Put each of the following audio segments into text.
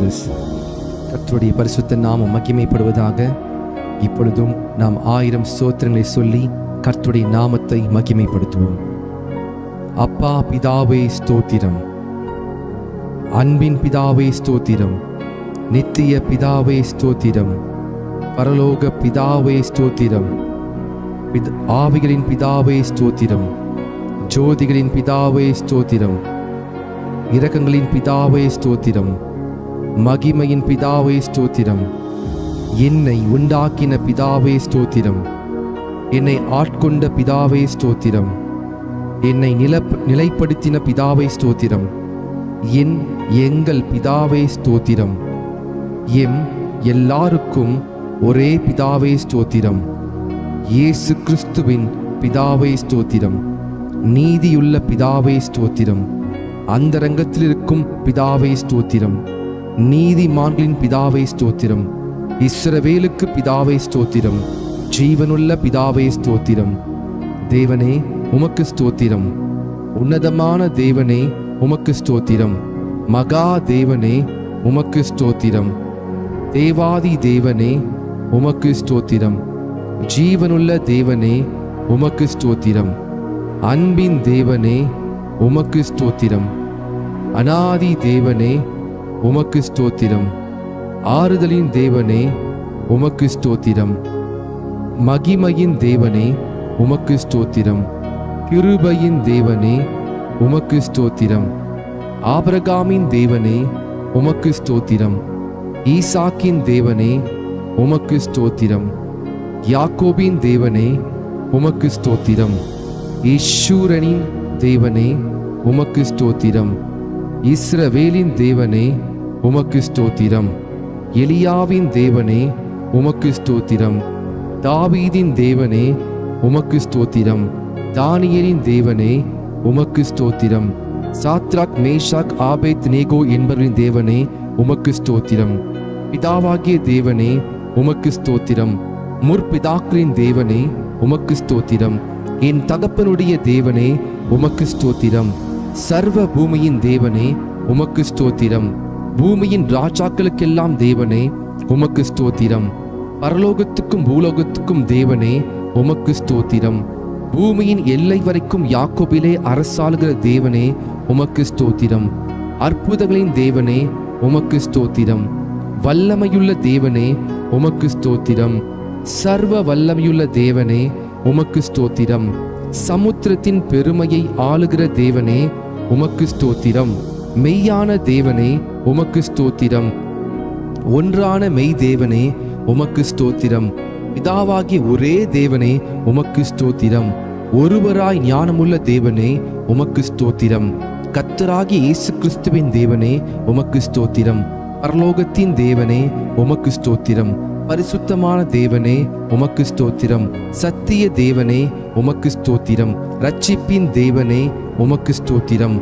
Jesus. கர்த்தருடைய பரிசுத்த நாமம் மகிமைப்படுவதாக. இப்பொழுதும் நாம் 1000 ஸ்தோத்திரங்களை சொல்லி கர்த்தருடைய நாமத்தை மகிமைப்படுத்துவோம். அப்பா பிதாவே ஸ்தோத்திரம், அன்பின் பிதாவே ஸ்தோத்திரம், நித்திய பிதாவே ஸ்தோத்திரம், பரலோக பிதாவே ஸ்தோத்திரம், ஆவிகளின் பிதாவே ஸ்தோத்திரம், ஜோதிகளின் பிதாவே ஸ்தோத்திரம், இரக்கங்களின் பிதாவே ஸ்தோத்திரம், மகிமையின் பிதாவே ஸ்தோத்திரம், என்னை உண்டாக்கின பிதாவே ஸ்தோத்திரம், என்னை ஆட்கொண்ட பிதாவே ஸ்தோத்திரம், என்னை நிலைப்படுத்தின பிதாவே ஸ்தோத்திரம், எங்கள் பிதாவே ஸ்தோத்திரம், எல்லாருக்கும் ஒரே பிதாவே ஸ்தோத்திரம், இயேசு கிறிஸ்துவின் பிதாவே ஸ்தோத்திரம், நீதியுள்ள பிதாவே ஸ்தோத்திரம், அந்தரங்கத்தில் இருக்கும் பிதாவே ஸ்தோத்திரம், நீதிமான்களின் பிதாவே ஸ்தோத்திரம், இஸ்ரவேலுக்கு பிதாவே ஸ்தோத்திரம், ஜீவனுள்ள பிதாவே ஸ்தோத்திரம். தேவனே உமக்கு ஸ்தோத்திரம், உன்னதமான தேவனே உமக்கு ஸ்தோத்திரம், மகா தேவனே உமக்கு ஸ்தோத்திரம், தேவாதி தேவனே உமக்கு ஸ்தோத்திரம், ஜீவனுள்ள தேவனே உமக்கு ஸ்தோத்திரம், அன்பின் தேவனே உமக்கு ஸ்தோத்திரம், அநாதி தேவனே உமக்கு ஸ்தோத்திரம், ஆறுதலின் தேவனே உமக்கு ஸ்தோத்திரம், மகிமையின் தேவனே உமக்கு ஸ்தோத்திரம், கிருபையின் தேவனே உமக்கு ஸ்தோத்திரம், ஆபிரகாமின் தேவனே உமக்கு ஸ்தோத்திரம், ஈசாக்கின் தேவனே உமக்கு ஸ்தோத்திரம், யாக்கோபின் தேவனே உமக்கு ஸ்தோத்திரம், ஈஸ்வரனின் தேவனே உமக்கு ஸ்தோத்திரம், இஸ்ரவேலின் தேவனே உமக்கு ஸ்தோத்திரம், எலியாவின் தேவனே உமக்கு ஸ்தோத்திரம், தாவீதின் தேவனே உமக்கு ஸ்தோத்திரம், தானியேலின் தேவனே உமக்கு ஸ்தோத்திரம், சாத்ராக் மேஷாக் ஆபேத் நேகோ என்பவரின் தேவனே உமக்கு ஸ்தோத்திரம், பிதாவாகிய தேவனே உமக்கு ஸ்தோத்திரம், முற்பிதாக்களின் தேவனே உமக்கு ஸ்தோத்திரம், என் தகப்பனுடைய தேவனே உமக்கு ஸ்தோத்திரம், சர்வ பூமியின் தேவனே உமக்கு ஸ்தோத்திரம், பூமியின் ராஜாக்களுக்கெல்லாம் தேவனே உமக்கு ஸ்தோத்திரம், பரலோகத்துக்கும் பூலோகத்துக்கும் தேவனே உமக்கு ஸ்தோத்திரம், பூமியின் எல்லை வரைக்கும் யாக்கோபிலே அரசாளுகிற தேவனே உமக்கு ஸ்தோத்திரம், அற்புதங்களின் தேவனே உமக்கு ஸ்தோத்திரம், வல்லமையுள்ள தேவனே உமக்கு ஸ்தோத்திரம், சர்வ வல்லமையுள்ள தேவனே உமக்கு ஸ்தோத்திரம், சமுத்திரத்தின் பெருமையை ஆளுகிற தேவனே உமக்கு ஸ்தோத்திரம், மெய்யான தேவனே உமக்கு ஸ்தோத்திரம், ஒன்றான மெய் தேவனே உமக்கு ஸ்தோத்திரம், பிதாவாகிய ஒரே தேவனே உமக்கு ஸ்தோத்திரம், ஒருவராய் ஞானமுள்ள தேவனே உமக்கு ஸ்தோத்திரம், கர்த்தராகிய இயேசு கிறிஸ்துவின் தேவனே உமக்கு ஸ்தோத்திரம், பரலோகத்தின் தேவனே உமக்கு ஸ்தோத்திரம், பரிசுத்தமான தேவனே உமக்கு ஸ்தோத்திரம், சத்திய தேவனே உமக்கு ஸ்தோத்திரம், ரட்சிப்பின் தேவனே உமக்கு ஸ்தோத்திரம்,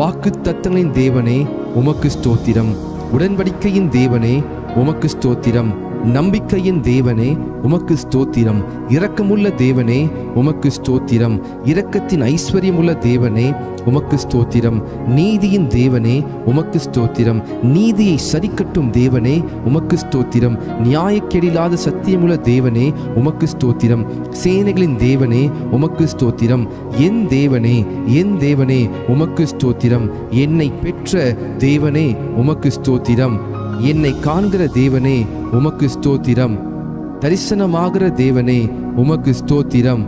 வாக்குத்தத்தங்களின் தேவனே உமக்கு ஸ்தோத்திரம், உடன்படிக்கையின் தேவனே உமக்கு ஸ்தோத்திரம், நம்பிக்கையின் தேவனே உமக்கு ஸ்தோத்திரம், இரக்கமுள்ள தேவனே உமக்கு ஸ்தோத்திரம், இரக்கத்தின் ஐஸ்வர்யமுள்ள தேவனே உமக்கு ஸ்தோத்திரம், நீதியின் தேவனே உமக்கு ஸ்தோத்திரம், நீதியை சரிக்கட்டும் தேவனே உமக்கு ஸ்தோத்திரம், நியாயக்கேடில்லாத சத்தியமுள்ள தேவனே உமக்கு ஸ்தோத்திரம், சேனைகளின் தேவனே உமக்கு ஸ்தோத்திரம், என் தேவனே உமக்கு ஸ்தோத்திரம், என்னை பெற்ற தேவனே உமக்கு ஸ்தோத்திரம், என்னை காண்கிற தேவனே உமக்கு ஸ்தோத்திரம், தரிசனமாகிற தேவனே உமக்கு ஸ்தோத்திரம்,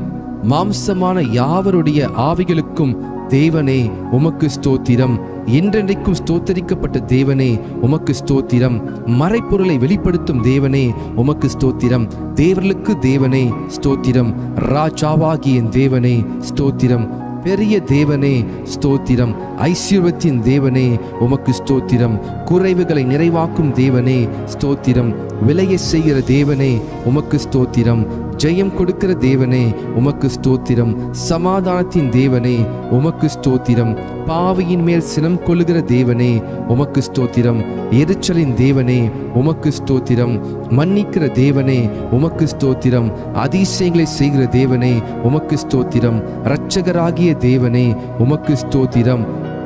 மாம்சமான யாவருடைய ஆவிகளுக்கும் தேவனே உமக்கு ஸ்தோத்திரம், என்றென்றைக்கும் ஸ்தோத்தரிக்கப்பட்ட தேவனே உமக்கு ஸ்தோத்திரம், மறைப்பொருளை வெளிப்படுத்தும் தேவனே உமக்கு ஸ்தோத்திரம், தேவர்களுக்கு தேவனே ஸ்தோத்திரம், ராஜாவாகிய தேவனே ஸ்தோத்திரம், பெரிய தேவனே ஸ்தோத்திரம், ஐஸ்வர்யத்தின் தேவனே உமக்கு ஸ்தோத்திரம், குறைவுகளை நிறைவாக்கும் தேவனே ஸ்தோத்திரம், விலையை செய்கிற தேவனே உமக்கு ஸ்தோத்திரம், ஜெயம் கொடுக்கிற தேவனே உமக்கு ஸ்தோத்திரம், சமாதானத்தின் தேவனே உமக்கு ஸ்தோத்திரம், பாவியின் மேல் சினம் கொள்ளுகிற தேவனே உமக்கு ஸ்தோத்திரம், எரிச்சலின் தேவனே உமக்கு ஸ்தோத்திரம், மன்னிக்கிற தேவனே உமக்கு ஸ்தோத்திரம், அதிசயங்களை செய்கிற தேவனே உமக்கு ஸ்தோத்திரம், இரட்சகராகிய தேவனே உமக்கு ஸ்தோத்திரம்,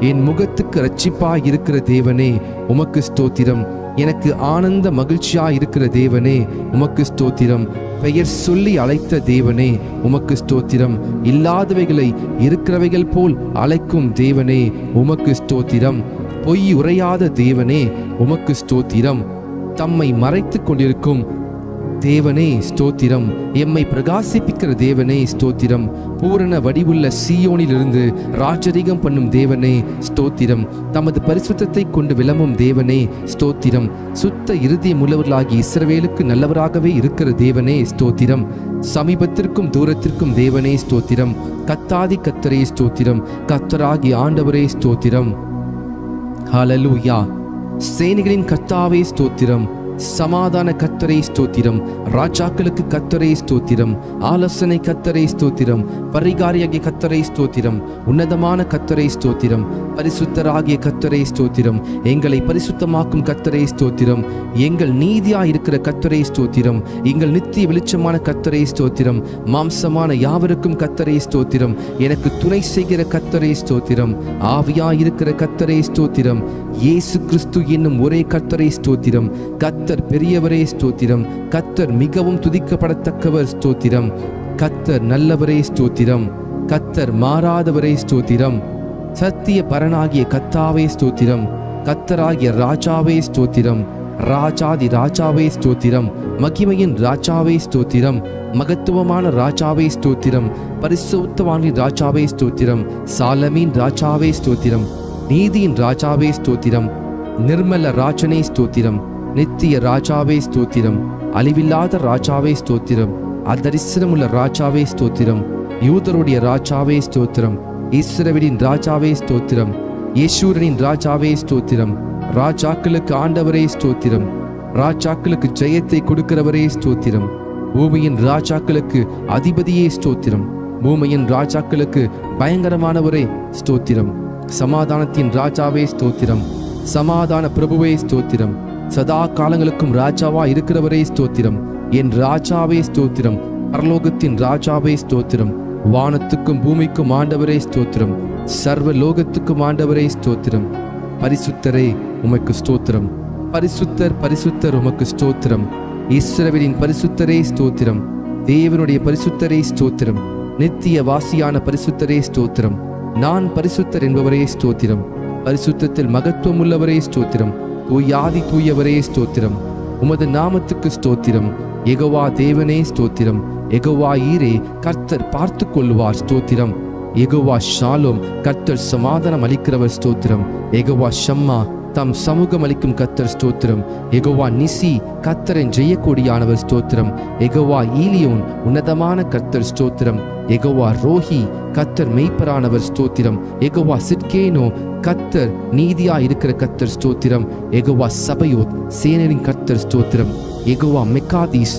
என் முகத்துக்கு இரட்சிப்பாய் இருக்கிற தேவனே உமக்கு ஸ்தோத்திரம், எனக்கு ஆனந்த மகிழ்ச்சியா இருக்கிற தேவனே உமக்கு ஸ்தோத்திரம். பெயர் சொல்லி அழைத்த தேவனே உமக்கு ஸ்தோத்திரம். இல்லாதவைகளை இருக்கிறவைகள் போல் அழைக்கும் தேவனே உமக்கு ஸ்தோத்திரம். பொய் உரையாத தேவனே உமக்கு ஸ்தோத்திரம். தம்மை மறைத்து கொண்டிருக்கும் தேவனே ஸ்தோத்திரம். எம்மை பிரகாசிப்பிக்கிற தேவனே ஸ்தோத்திரம். பூரண வடிவுள்ள சீயோனிலிருந்து ராஜரீகம் பண்ணும் தேவனே ஸ்தோத்திரம். தமது பரிசுத்தத்தை கொண்டு விளம்பும் தேவனே ஸ்தோத்திரம். சுத்த இருதயம் உள்ளவர்களாகி இஸ்ரவேலுக்கு நல்லவராகவே இருக்கிற தேவனே ஸ்தோத்திரம். சமீபத்திற்கும் தூரத்திற்கும் தேவனே ஸ்தோத்திரம். கத்தாதி கத்தரே ஸ்தோத்திரம். கத்தராகி ஆண்டவரே ஸ்தோத்திரம். ஹல்லேலூயா. சேனைகளின் கர்த்தாவே ஸ்தோத்திரம். சமாதான கர்த்தரே ஸ்தோத்திரம். ராஜாக்களுக்கு கர்த்தரே ஸ்தோத்திரம். ஆலோசனை கர்த்தரே ஸ்தோத்திரம். பரிகாரியாகிய கர்த்தரே ஸ்தோத்திரம். உன்னதமான கர்த்தரே ஸ்தோத்திரம். பரிசுத்தராகிய கர்த்தரே ஸ்தோத்திரம். எங்களை பரிசுத்தமாக்கும் கர்த்தரே ஸ்தோத்திரம். எங்கள் நீதியா இருக்கிற கர்த்தரே ஸ்தோத்திரம். எங்கள் நித்திய வெளிச்சமான கர்த்தரே ஸ்தோத்திரம். மாம்சமான யாவருக்கும் கர்த்தரே ஸ்தோத்திரம். எனக்கு துணை செய்கிற கர்த்தரே ஸ்தோத்திரம். ஆவியா இருக்கிற கர்த்தரே ஸ்தோத்திரம். இயேசு கிறிஸ்து என்னும் ஒரே கர்த்தரே ஸ்தோத்திரம். கர்த்தர் பெரியவரே ஸ்தோத்திரம். கர்த்தர் மிகவும் துதிக்கப்படத்தக்கவர் ஸ்தோத்திரம். கர்த்தர் நல்லவரே ஸ்தோத்திரம். கர்த்தர் மாறாதவரே ஸ்தோத்திரம். சத்திய பரனாகிய கர்த்தாவே ஸ்தோத்திரம். கர்த்தராகிய ராஜாவே ஸ்தோத்திரம். ராஜாதி ராஜாவே ஸ்தோத்திரம். மகிமையின் ராஜாவே ஸ்தோத்திரம். மகத்துவமான ராஜாவே ஸ்தோத்திரம். பரிசுத்தவானின் ராஜாவே ஸ்தோத்திரம். சாலமீன் ராஜாவே ஸ்தோத்திரம். நீதியின் ராஜாவே ஸ்தோத்திரம். நிர்மல ராஜனே ஸ்தோத்திரம். நித்திய ராஜாவே ஸ்தோத்திரம். அழிவில்லாத ராஜாவே ஸ்தோத்திரம். அதரிசனமுள்ள ராஜாவே ஸ்தோத்திரம். யூதருடைய ராஜாவே ஸ்தோத்திரம். இஸ்ரவேலின் ராஜாவே ஸ்தோத்திரம். யேசூரனின் ராஜாவே ஸ்தோத்திரம். ராஜாக்களுக்கு ஆண்டவரே ஸ்தோத்திரம். ராஜாக்களுக்கு ஜெயத்தை கொடுக்கிறவரே ஸ்தோத்திரம். பூமியின் ராஜாக்களுக்கு அதிபதியே ஸ்தோத்திரம். பூமியின் ராஜாக்களுக்கு பயங்கரமானவரே ஸ்தோத்திரம். சமாதானத்தின் ராஜாவே ஸ்தோத்திரம். சமாதான பிரபுவே ஸ்தோத்திரம். சதா காலங்களுக்கும் ராஜாவா இருக்கிறவரே ஸ்தோத்திரம். என் ராஜாவே ஸ்தோத்திரம். பரலோகத்தின் ராஜாவே ஸ்தோத்திரம். வானத்துக்கும் பூமிக்கும் ஆண்டவரே ஸ்தோத்திரம். சர்வ லோகத்துக்கும் ஆண்டவரே ஸ்தோத்திரம். பரிசுத்தரே உமக்கு ஸ்தோத்திரம். பரிசுத்தர் பரிசுத்தர் உமக்கு ஸ்தோத்திரம். இஸ்ரவேலின் பரிசுத்தரே ஸ்தோத்திரம். தேவனுடைய பரிசுத்தரே ஸ்தோத்திரம். நித்திய வாசியான பரிசுத்தரே ஸ்தோத்திரம். நான் பரிசுத்தர் என்பவரே ஸ்தோத்திரம். பரிசுத்தத்தில் மகத்துவம் உள்ளவரே ஸ்தோத்திரம். தூயாதி தூயவரே ஸ்தோத்திரம். உமது நாமத்துக்கு ஸ்தோத்திரம். யெகோவா தேவனே ஸ்தோத்திரம். யெகோவா ஈரே கர்த்தர் பார்த்து கொள்வார் ஸ்தோத்திரம். யெகோவா ஷாலோம் கர்த்தர் சமாதானம் அளிக்கிறவர் ஸ்தோத்திரம். யெகோவா ஷம்மா தம் சமூகம் அளிக்கும் கர்த்தர் ஸ்தோத்திரம். யெகோவா நிசி கர்த்தரின் ஜெயக்கொடியானவர் ஸ்தோத்திரம். யெகோவா ஈலியோன் உன்னதமான கர்த்தர் ஸ்தோத்திரம். யெகோவா ரோஹி கர்த்தர் மெய்ப்பரானவர் ஸ்தோத்திரம். யெகோவா சிட்கேனோ கர்த்தர் நீதியா இருக்கிற கர்த்தர் ஸ்தோத்திரம். யெகோவா சபையோத் சேனையின் கர்த்தர் ஸ்தோத்திரம். யெகோவா மெக்காதீஸ்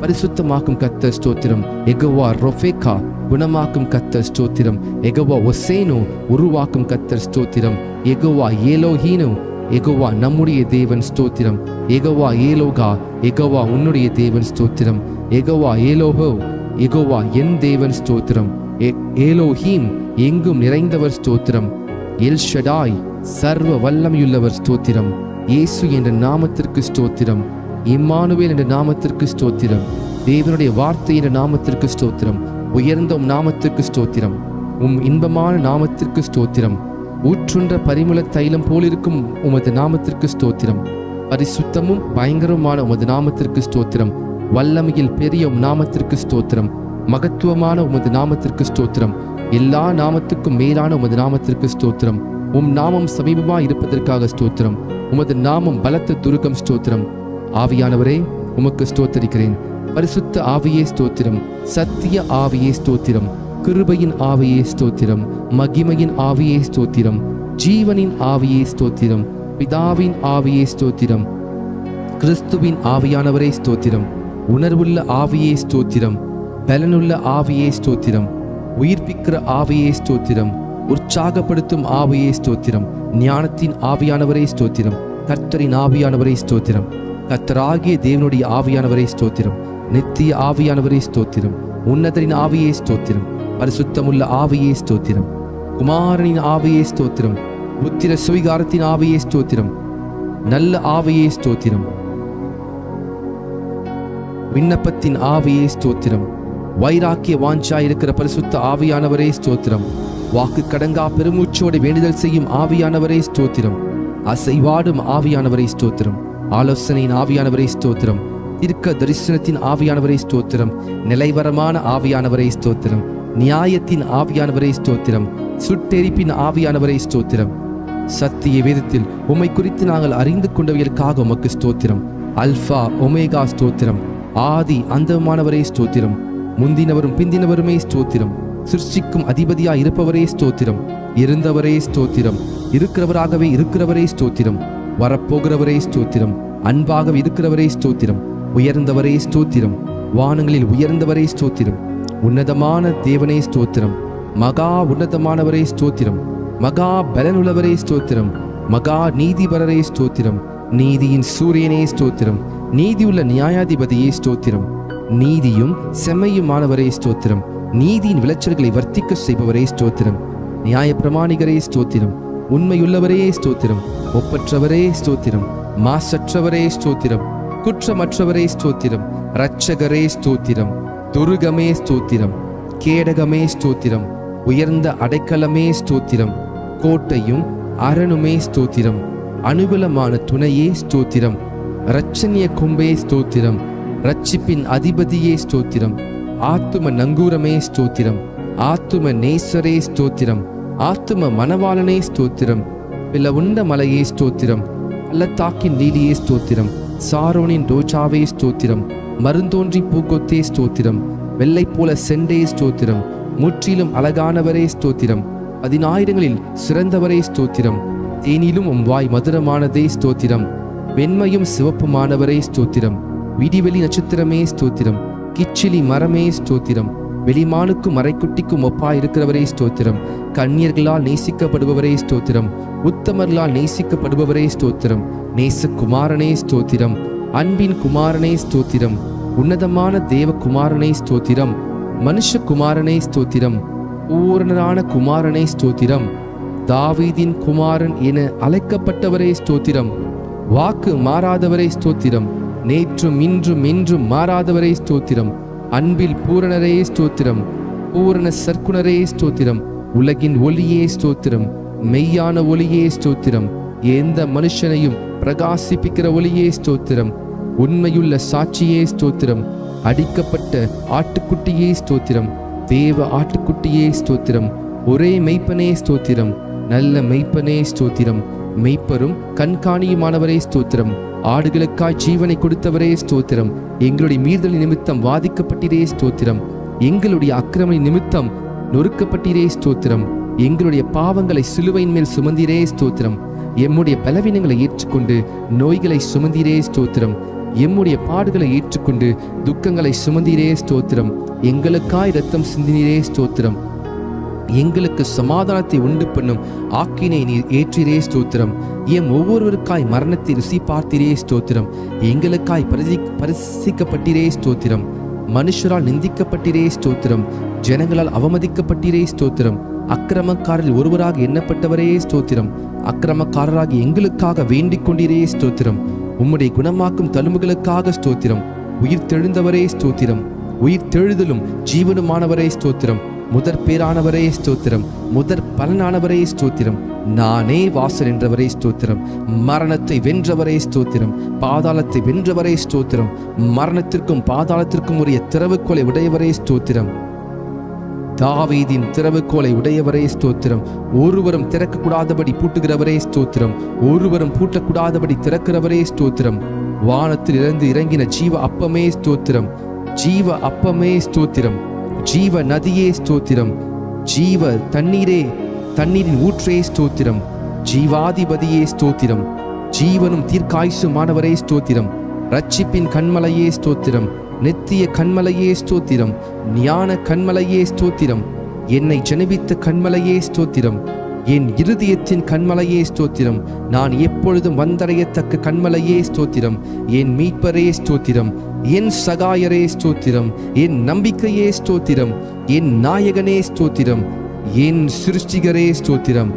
பரிசுத்தமாக்கும் கர்த்தர் ஸ்தோத்திரம். யெகோவா ரொஃபேக்கா குணமாக்கும் கர்த்தர் ஸ்தோத்திரம். யெகோவா ஒசேனோ உருவாக்கும் கர்த்தர் ஸ்தோத்திரம். யெகோவா ஏலோஹீனோ யெகோவா நம்முடைய தேவன் ஸ்தோத்திரம். யெகோவா ஏலோகா யெகோவா உன்னுடைய தேவன் ஸ்தோத்திரம். யெகோவா ஏலோஹோ யெகோவா என் தேவன் ஸ்தோத்திரம். ஏலோஹீம் எங்கும் நிறைந்தவர் ஸ்தோத்திரம். எல் ஷடாய் சர்வ வல்லமையுள்ளவர் ஸ்தோத்திரம். இயேசு என்ற நாமத்திற்கு ஸ்தோத்திரம். இம்மானுவேல் என்ற நாமத்திற்கு ஸ்தோத்திரம். தேவனுடைய வார்த்தை என்ற நாமத்திற்கு ஸ்தோத்திரம். உயர்ந்த நாமத்திற்கு ஸ்தோத்திரம். இன்பமான நாமத்திற்கு ஸ்தோத்திரம். ஊற்றுன்ற பரிமள தைலம் போலிருக்கும் உமது நாமத்திற்கு ஸ்தோத்திரம். பரிசுத்தமும் பயங்கரமான உமது நாமத்திற்கு ஸ்தோத்திரம். வல்லமையில் பெரிய நாமத்திற்கு ஸ்தோத்திரம். மகத்துவமான உமது நாமத்திற்கு ஸ்தோத்திரம். எல்லா நாமத்துக்கும் மேலான உமது நாமத்திற்கு ஸ்தோத்திரம். நாமம் சமீபமா இருப்பதற்காக ஸ்தோத்திரம். உமது நாமம் பலத்த துருக்கம் ஸ்தோத்திரம். ஆவியானவரே உமக்கு ஸ்தோத்தரிக்கிறேன். பரிசுத்த ஆவியே ஸ்தோத்திரம். சத்திய ஆவியே ஸ்தோத்திரம். கிருபையின் ஆவியே ஸ்தோத்திரம். மகிமையின் ஆவியே ஸ்தோத்திரம். ஜீவனின் ஆவியே ஸ்தோத்திரம். பிதாவின் ஆவியே ஸ்தோத்திரம். கிறிஸ்துவின் ஆவியானவரே ஸ்தோத்திரம். உணர்வுள்ள ஆவியே ஸ்தோத்திரம். பலனுள்ள ஆவியே ஸ்தோத்திரம். உயிர்ப்பிக்கிற ஆவியே ஸ்தோத்திரம். உற்சாகப்படுத்தும் ஆவியே ஸ்தோத்திரம். ஞானத்தின் ஆவியானவரே ஸ்தோத்திரம். கர்த்தரின் ஆவியானவரே ஸ்தோத்திரம். கர்த்தராகிய தேவனுடைய ஆவியானவரே ஸ்தோத்திரம். நித்திய ஆவியானவரே ஸ்தோத்திரம். உன்னதரின் ஆவியே ஸ்தோத்திரம். பரிசுத்தமுள்ள ஆவியே ஸ்தோத்திரம். குமாரனின் ஆவியே ஸ்தோத்திரம். புத்திர சுவிகாரத்தின் ஆவியே ஸ்தோத்திரம். நல்ல ஆவியே ஸ்தோத்திரம். விண்ணப்பத்தின் ஆவியே ஸ்தோத்திரம். வைராக்கிய வாஞ்சா இருக்கிற பரிசுத்த ஆவியானவரே ஸ்தோத்திரம். வாக்கு கடங்கா பெருமூச்சோடு வேண்டுதல் செய்யும் ஆவியானவரே ஸ்தோத்திரம். அசைவாடும் ஆவியானவரே ஸ்தோத்திரம். ஆலோசனையின் ஆவியானவரே ஸ்தோத்திரம். தீர்க்க தரிசனத்தின் ஆவியானவரே ஸ்தோத்திரம். நிலைவரமான ஆவியானவரே ஸ்தோத்திரம். நியாயத்தின் ஆவியானவரே ஸ்தோத்திரம். சுட்டெரிப்பின் ஆவியானவரே ஸ்தோத்திரம். சத்திய வேதத்தில் உம்மை குறித்து நாங்கள் அறிந்து கொண்டவர்களுக்காக உமக்கு ஸ்தோத்திரம். அல்பா ஒமேகா ஸ்தோத்திரம். ஆதி அந்தமானவரே ஸ்தோத்திரம். முந்தினவரும் பிந்தினவருமே ஸ்தோத்திரம். சிருஷ்டிக்கும் அதிபதியாய் இருப்பவரே ஸ்தோத்திரம். இருந்தவரே ஸ்தோத்திரம். இருக்கிறவராகவே இருக்கிறவரே ஸ்தோத்திரம். வரப்போகிறவரே ஸ்தோத்திரம். அன்பாக இருக்கிறவரே ஸ்தோத்திரம். உயர்ந்தவரே ஸ்தோத்திரம். வானங்களில் உயர்ந்தவரே ஸ்தோத்திரம். உன்னதமான தேவனே ஸ்தோத்திரம். மகா உன்னதமானவரே ஸ்தோத்திரம். மகா பலனுள்ளவரே ஸ்தோத்திரம். மகா நீதிபரரே ஸ்தோத்திரம். நீதியின் சூரியனே ஸ்தோத்திரம். நீதியுள்ள நியாயாதிபதியே ஸ்தோத்திரம். நீதியும் செம்மையுமானவரே ஸ்தோத்திரம். நீதியின் விளைச்சல்களை வர்த்திக்க செய்பவரே ஸ்தோத்திரம். நியாய பிரமாணிகரே ஸ்தோத்திரம். உண்மையுள்ளவரே ஸ்தோத்திரம். ஒப்பற்றவரே ஸ்தோத்திரம். மாசற்றவரே ஸ்தோத்திரம். குற்றமற்றவரே ஸ்தோத்திரம். இரட்சகரே ஸ்தோத்திரம். துருகமே ஸ்தோத்திரம். கேடகமே ஸ்தோத்திரம். உயர்ந்த அடைக்கலமே ஸ்தோத்திரம். கோட்டையும் அரணுமே ஸ்தோத்திரம். அனுகூலமான துணையே ஸ்தோத்திரம். இரட்சணிய கொம்பே ஸ்தோத்திரம். இரட்சிப்பின் அதிபதியே ஸ்தோத்திரம். ஆத்தும நங்கூரமே ஸ்தோத்திரம். ஆத்தும நேசரே ஸ்தோத்திரம். ஆத்தும மணவாளனே ஸ்தோத்திரம். பிளவுண்ட மலையே ஸ்தோத்திரம். பள்ளத்தாக்கின் லீலியே ஸ்தோத்திரம். சாரோனின் ரோஜாவே ஸ்தோத்திரம். மருந்தோன்றி பூக்கொத்தே ஸ்தோத்திரம். வெள்ளை போல செண்டே ஸ்தோத்திரம். முற்றிலும் அழகானவரே ஸ்தோத்திரம். 10,000ங்களில் சிறந்தவரே ஸ்தோத்திரம். தேனிலும் உம் வாய் மதுரமானதே ஸ்தோத்திரம். வெண்மையும் சிவப்புமானவரே ஸ்தோத்திரம். விடிவெளி நட்சத்திரமே ஸ்தோத்திரம். கிச்சிலி மரமே ஸ்தோத்திரம். வெளிமானுக்கும் மறைக்குட்டிக்கும் ஒப்பாயிருக்கிறவரே ஸ்தோத்திரம். கன்னியர்களால் நேசிக்கப்படுபவரே ஸ்தோத்திரம். உத்தமர்களால் நேசிக்கப்படுபவரே ஸ்தோத்திரம். நேசகுமாரனே ஸ்தோத்திரம். அன்பின் குமாரனே ஸ்தோத்திரம். உன்னதமான தேவகுமாரனே ஸ்தோத்திரம். மனுஷகுமாரனே ஸ்தோத்திரம். பூரணரான குமாரனே ஸ்தோத்திரம். தாவீதின் குமாரன் என அழைக்கப்பட்டவரே ஸ்தோத்திரம். வாக்கு மாறாதவரே ஸ்தோத்திரம். நேற்றும் இன்றும் என்றும் மாறாதவரே ஸ்தோத்திரம். அன்பில் பூரணரே ஸ்தோத்திரம். பூரண சர்க்குணரே ஸ்தோத்திரம். உலகின் ஒளியே ஸ்தோத்திரம். மெய்யான ஒளியே ஸ்தோத்திரம். எந்த மனுஷனையும் பிரகாசிப்பிக்கிற ஒளியே ஸ்தோத்திரம். உண்மையுள்ள சாட்சியே ஸ்தோத்திரம். அடிக்கப்பட்ட ஆட்டுக்குட்டியே ஸ்தோத்திரம். தேவ ஆட்டுக்குட்டியே ஸ்தோத்திரம். ஒரே மெய்ப்பனே ஸ்தோத்திரம். நல்ல மெய்ப்பனே ஸ்தோத்திரம். மெய்ப்பரும் கண்காணியுமானவரே ஸ்தோத்திரம். ஆடுகளுக்காய் ஜீவனை கொடுத்தவரே ஸ்தோத்திரம். எங்களுடைய மீறுதல் நிமித்தம் வாதிக்கப்பட்டீரே ஸ்தோத்திரம். எங்களுடைய அக்கிரம நிமித்தம் நொறுக்கப்பட்டீரே ஸ்தோத்திரம். எங்களுடைய பாவங்களை சிலுவையின் மேல் சுமந்தீரே ஸ்தோத்திரம். எம்முடைய பலவீனங்களை ஏற்றுக்கொண்டு நோய்களை சுமந்தீரே ஸ்தோத்திரம். எம்முடைய பாடுகளை ஏற்றுக்கொண்டு துக்கங்களை சுமந்தீரே ஸ்தோத்திரம். எங்களுக்காய் இரத்தம் சிந்தினீரே ஸ்தோத்திரம். எங்களுக்கு சமாதானத்தை உண்டு பண்ணும் ஆக்கினை நீர் ஏற்றிரே ஸ்தோத்திரம். எம் ஒவ்வொருவருக்காய் மரணத்தை ருசி பார்த்தீரே ஸ்தோத்திரம். எங்களுக்காய் பரிசிக்கப்பட்டீரே ஸ்தோத்திரம். மனுஷரால் நிந்திக்கப்பட்டீரே ஸ்தோத்திரம். ஜனங்களால் அவமதிக்கப்பட்டீரே ஸ்தோத்திரம். அக்கிரமக்காரில் ஒருவராக எண்ணப்பட்டவரே ஸ்தோத்திரம். அக்கிரமக்காரராகி எங்களுக்காக வேண்டிக் கொண்டீரே ஸ்தோத்திரம். உம்முடைய குணமாக்கும் தழும்புகளுக்காக ஸ்தோத்திரம். உயிர் தெழுந்தவரே ஸ்தோத்திரம். உயிர் தெழுதலும் ஜீவனுமானவரே ஸ்தோத்திரம். முதற் பேரானவரே ஸ்தோத்திரம். முதற் பலனானவரே ஸ்தோத்திரம். நானே வாசல் என்றவரே ஸ்தோத்திரம். மரணத்தை வென்றவரே ஸ்தோத்திரம். பாதாளத்தை வென்றவரே ஸ்தோத்திரம். மரணத்திற்கும் பாதாளத்திற்கும் உரிய திறவுகோலை உடையவரே ஸ்தோத்திரம். தாவீதின் திறவுகோலை உடையவரே ஸ்தோத்திரம். ஒருவரும் திறக்கக்கூடாதபடி பூட்டுகிறவரே ஸ்தோத்திரம். ஒருவரும் பூட்டக்கூடாதபடி திறக்கிறவரே ஸ்தோத்திரம். வானத்தில் இருந்து இறங்கின ஜீவ அப்பமே ஸ்தோத்திரம். ஜீவ அப்பமே ஸ்தோத்திரம். ஜீவ நதியே ஸ்தோத்திரம். ஜீவ தண்ணீரே, தண்ணீரின் ஊற்றே ஸ்தோத்திரம். ஜீவாதிபதியே ஸ்தோத்திரம். ஜீவனும் தீர்க்காயுசுமானவரே ஸ்தோத்திரம். ரட்சிப்பின் கண்மலையே ஸ்தோத்திரம். நித்திய கண்மலையே ஸ்தோத்திரம். ஞான கண்மலையே ஸ்தோத்திரம். என்னை ஜெனிபித்த கண்மலையே ஸ்தோத்திரம். என் இருதயத்தின் கண்மலையே ஸ்தோத்திரம். நான் எப்பொழுதும் வந்தடையத்தக்க கண்மலையே ஸ்தோத்திரம். என் மீட்பரே ஸ்தோத்திரம். என் சகாயரே ஸ்தோத்திரம். என் நம்பிக்கையே ஸ்தோத்திரம். என் நாயகனே ஸ்தோத்திரம். என் சிருஷ்டிகரே ஸ்தோத்திரம்.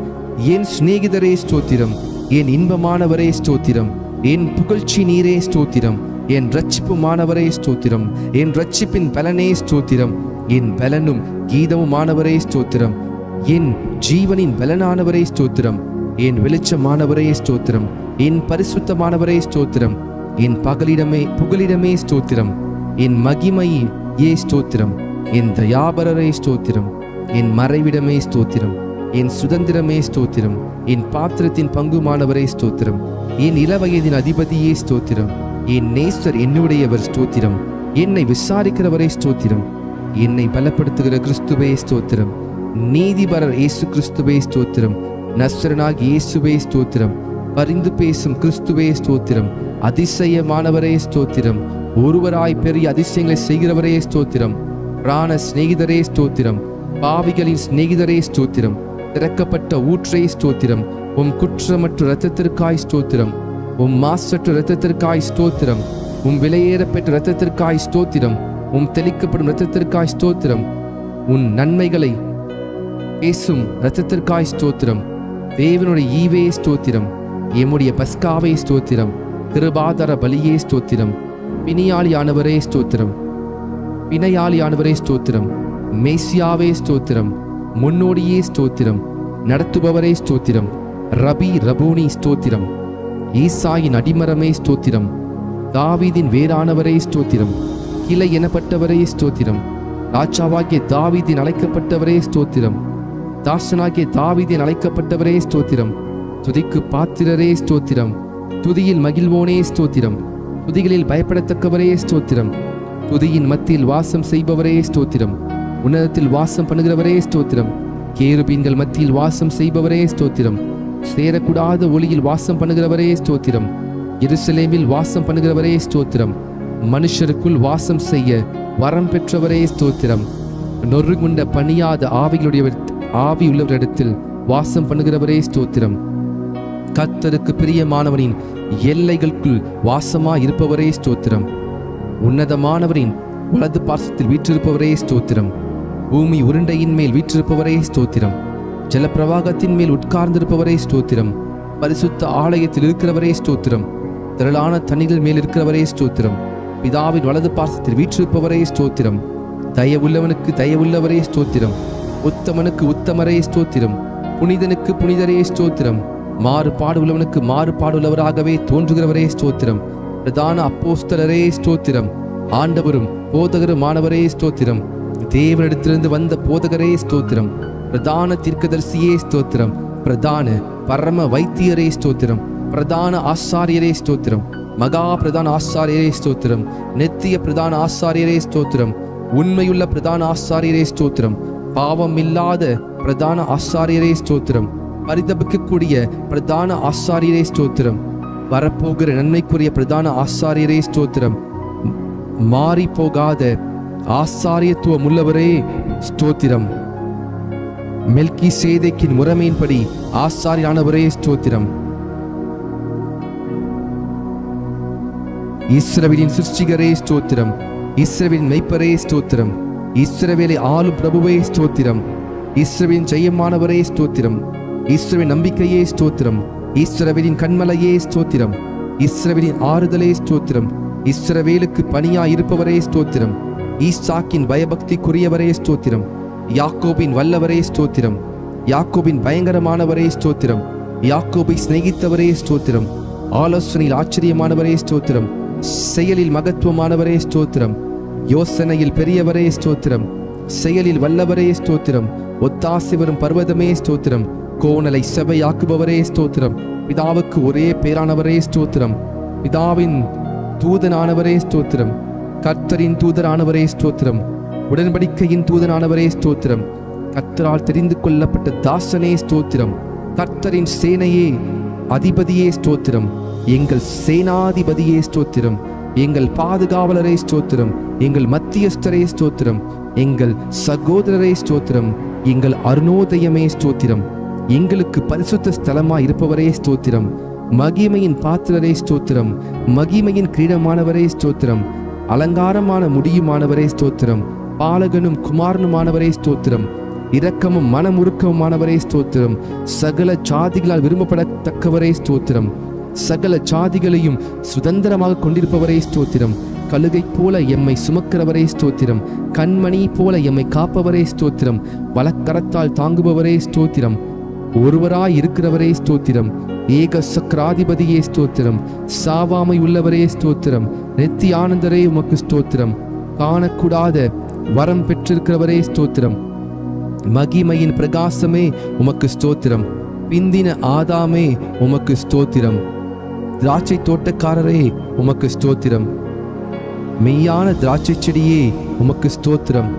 என் சிநேகிதரே ஸ்தோத்திரம். என் இன்பமானவரே ஸ்தோத்திரம். என் புகழ்ச்சி நீரே ஸ்தோத்திரம். என் இரட்சிப்புமானவரே ஸ்தோத்திரம். என் இரட்சிப்பின் பலனே ஸ்தோத்திரம். என் பலனும் கீதமுமானவரே ஸ்தோத்திரம். என் ஜீவனின் பலனானவரே ஸ்தோத்திரம். என் வெளிச்சமானவரே ஸ்தோத்திரம். என் பரிசுத்தமானவரே ஸ்தோத்திரம். என் புகலிடமே ஸ்தோத்திரம். என் மகிமையே ஸ்தோத்திரம். என் தயாபரரே ஸ்தோத்திரம். என் மறைவிடமே ஸ்தோத்திரம். என் சுதந்திரமே ஸ்தோத்திரம். என் பாத்திரத்தின் பங்குமானவரே ஸ்தோத்திரம். என் இளவயதின் அதிபதியே ஸ்தோத்திரம். என் நேசர் என்னுடையவர் ஸ்தோத்திரம். என்னை விசாரிக்கிறவரே ஸ்தோத்திரம். என்னை பலப்படுத்துகிற கிறிஸ்துவே ஸ்தோத்திரம். நீதிபரர் இயேசு கிறிஸ்துவே ஸ்தோத்திரம். நஸ்ரனாகி இயேசுவே ஸ்தோத்திரம். பரிந்து பேசும் கிறிஸ்துவே ஸ்தோத்திரம். அதிசயமானவரே ஸ்தோத்திரம். ஒருவராய் பெரிய அதிசயங்களை செய்கிறவரே ஸ்தோத்திரம். பிராண சிநேகிதரே ஸ்தோத்திரம். பாவிகளின் சிநேகிதரே ஸ்தோத்திரம். திறக்கப்பட்ட ஊற்றே ஸ்தோத்திரம். உம் குற்றமற்ற இரத்தத்திற்காய் ஸ்தோத்திரம். உம் மாசற்ற இரத்தத்திற்காய் ஸ்தோத்திரம். உம் விலையேறப்பெற்ற இரத்தத்திற்காய் ஸ்தோத்திரம். உம் தெளிக்கப்படும் இரத்தத்திற்காய் ஸ்தோத்திரம். உன் நன்மைகளை பேசும் இரத்தத்திற்காய் ஸ்தோத்திரம். தேவனுடைய ஈவே ஸ்தோத்திரம். எம்முடைய பஸ்காவே ஸ்தோத்திரம். கிருபாதார பலியே ஸ்தோத்திரம். பிணியாளியானவரே ஸ்தோத்திரம். பிணையாளியானவரே ஸ்தோத்திரம். மேசியாவே ஸ்தோத்திரம். முன்னோடியே ஸ்தோத்திரம். நடத்துபவரே ஸ்தோத்திரம். ரபூனி ஸ்தோத்திரம். ஈசாயின் அடிமரமே ஸ்தோத்திரம். தாவீதின் வேறானவரே ஸ்தோத்திரம். கிளை எனப்பட்டவரே ஸ்தோத்திரம். ராஜாவாகிய தாவீதின் அழைக்கப்பட்டவரே ஸ்தோத்திரம். தாசனாகிய தாவீதின் அழைக்கப்பட்டவரே ஸ்தோத்திரம். துதிக்கு பாத்திரரே ஸ்தோத்திரம். துதியில் மகிழ்வோனே ஸ்தோத்திரம். துதிகளில் பயப்படத்தக்கவரே ஸ்தோத்திரம். துதியின் மத்தியில் வாசம் செய்பவரே ஸ்தோத்திரம். உன்னதத்தில் வாசம் பண்ணுகிறவரே ஸ்தோத்திரம். கேருபீன்கள் மத்தியில் வாசம் செய்பவரே ஸ்தோத்திரம். சேரக்கூடாத ஒளியில் வாசம் பண்ணுகிறவரே ஸ்தோத்திரம். எருசலேமில் வாசம் பண்ணுகிறவரே ஸ்தோத்திரம். மனுஷருக்குள் வாசம் செய்ய வரம் பெற்றவரே ஸ்தோத்திரம். நொறுங்குண்ட பணியாத ஆவியுள்ளவரிடத்தில் வாசம் பண்ணுகிறவரே ஸ்தோத்திரம். கர்த்தருக்கு பிரியமானவனின் எல்லைகளுக்குள் வாசமாய் இருப்பவரே ஸ்தோத்திரம். உன்னதமானவரின் வலது பார்சத்தில் வீற்றிருப்பவரே ஸ்தோத்திரம். பூமி உருண்டையின் மேல் வீற்றிருப்பவரே ஸ்தோத்திரம். ஜலப்பிரவாகத்தின் மேல் உட்கார்ந்திருப்பவரே ஸ்தோத்திரம். பரிசுத்த ஆலயத்தில் இருக்கிறவரே ஸ்தோத்திரம். திரளான தண்ணீர்கள் மேல் இருக்கிறவரே ஸ்தோத்திரம். பிதாவின் வலது பார்சத்தில் வீற்றிருப்பவரே ஸ்தோத்திரம். தயவுள்ளவனுக்கு தயவுள்ளவரே ஸ்தோத்திரம். உத்தமனுக்கு உத்தமரே ஸ்தோத்திரம். புனிதனுக்கு புனிதரே ஸ்தோத்திரம். மாறுபாடு உள்ளவனுக்கு மாறுபாடுள்ளவராகவே தோன்றுகிறவரே ஸ்தோத்திரம். பிரதான அப்போஸ்தலரே ஸ்தோத்திரம். ஆண்டவரும் போதகருமானவரே ஸ்தோத்திரம். தேவனிடத்திலிருந்து வந்த போதகரே ஸ்தோத்திரம். பிரதான தீர்க்கதரிசியே ஸ்தோத்திரம். பிரதான பரம வைத்தியரே ஸ்தோத்திரம். பிரதான ஆசாரியரே ஸ்தோத்திரம். மகா பிரதான ஆசாரியரே ஸ்தோத்திரம். நித்திய பிரதான ஆசாரியரே ஸ்தோத்திரம். உண்மையுள்ள பிரதான ஆசாரியரே ஸ்தோத்திரம். பாவம் இல்லாத பிரதான ஆசாரியரே ஸ்தோத்திரம். பரிதபிக்கக்கூடிய பிரதான ஆசாரியரே ஸ்தோத்திரம். வரப்போகிற நன்மைக்குரிய பிரதான ஆசாரியரே ஸ்தோத்திரம். மாறி போகாத ஆசாரியத்துவம் உள்ளவரே ஸ்தோத்திரம். மெல்கி சேதேக்கின் முறைமையின்படி ஆசாரியானவரே ஸ்தோத்திரம். இஸ்ரவேலின் சிருஷ்டிகரே ஸ்தோத்திரம். இஸ்ரவேலின் மெய்ப்பரே ஸ்தோத்திரம். இஸ்ரவேலை ஆளும் பிரபுவே ஸ்தோத்திரம். இஸ்ரவேலின் ஜெயமானவரே ஸ்தோத்திரம். இஸ்ரவேலின் நம்பிக்கையே ஸ்தோத்திரம். இஸ்ரவேலின் கண்மலையே ஸ்தோத்திரம். இஸ்ரவேலின் ஆறுதலே ஸ்தோத்திரம். இஸ்ரவேலுக்கு பணியாய் இருப்பவரே ஸ்தோத்திரம். ஈசாக்கின் பயபக்திக்குரியவரே ஸ்தோத்திரம். யாக்கோபின் வல்லவரே ஸ்தோத்திரம். யாக்கோபின் பயங்கரமானவரே ஸ்தோத்திரம். யாக்கோபை சிநேகித்தவரே ஸ்தோத்திரம். ஆலோசனையில் ஆச்சரியமானவரே ஸ்தோத்திரம். செயலில் மகத்துவமானவரே ஸ்தோத்திரம். யோசனையில் பெரியவரே ஸ்தோத்திரம். செயலில் வல்லவரே ஸ்தோத்திரம். ஒத்தாசி வரும் பர்வதமே ஸ்தோத்திரம். கோணலை செவையாக்குபவரே ஸ்தோத்திரம். பிதாவுக்கு ஒரே பேரானவரே ஸ்தோத்திரம். பிதாவின் தூதனானவரே ஸ்தோத்திரம். கர்த்தரின் தூதரானவரே ஸ்தோத்திரம். உடன்படிக்கையின் தூதனானவரே ஸ்தோத்திரம். கர்த்தரால் தெரிந்து கொள்ளப்பட்ட தாசனே ஸ்தோத்திரம். கர்த்தரின் சேனையே அதிபதியே ஸ்தோத்திரம். எங்கள் சேனாதிபதியே ஸ்தோத்திரம். எங்கள் பாதுகாவலரே ஸ்தோத்திரம். எங்கள் மத்தியஸ்தரே ஸ்தோத்திரம். எங்கள் சகோதரரே ஸ்தோத்திரம். எங்கள் அருணோதயமே ஸ்தோத்திரம். எங்களுக்கு பரிசுத்த ஸ்தலமாய் இருப்பவரே ஸ்தோத்திரம். மகிமையின் பாத்திரரே ஸ்தோத்திரம். மகிமையின் கிரீடமானவரே ஸ்தோத்திரம். அலங்காரமான முடியுமானவரே ஸ்தோத்திரம். பாலகனும் குமாரனுமானவரே ஸ்தோத்திரம். இரக்கமும் மனமுருக்கமுமானவரே ஸ்தோத்திரம். சகல ஜாதிகளால் விரும்பப்படத்தக்கவரே ஸ்தோத்திரம். சகல ஜாதிகளையும் சுதந்திரமாக கொண்டிருப்பவரே ஸ்தோத்திரம். கழுகை போல எம்மை சுமக்கிறவரே ஸ்தோத்திரம். கண்மணி போல எம்மை காப்பவரே ஸ்தோத்திரம். வலக்கரத்தால் தாங்குபவரே ஸ்தோத்திரம். ஒருவராய் இருக்கிறவரே ஸ்தோத்திரம். ஏக சக்கராதிபதியே ஸ்தோத்திரம். சாவாமை உள்ளவரே ஸ்தோத்திரம். நித்திய ஆனந்தரே உமக்கு ஸ்தோத்திரம். காணக்கூடாத வரம் பெற்றிருக்கிறவரே ஸ்தோத்திரம். மகிமையின் பிரகாசமே உமக்கு ஸ்தோத்திரம். பிந்தின ஆதாமே உமக்கு ஸ்தோத்திரம். திராட்சை தோட்டக்காரரே உமக்கு ஸ்தோத்திரம். மெய்யான திராட்சை செடியே உமக்கு ஸ்தோத்திரம்.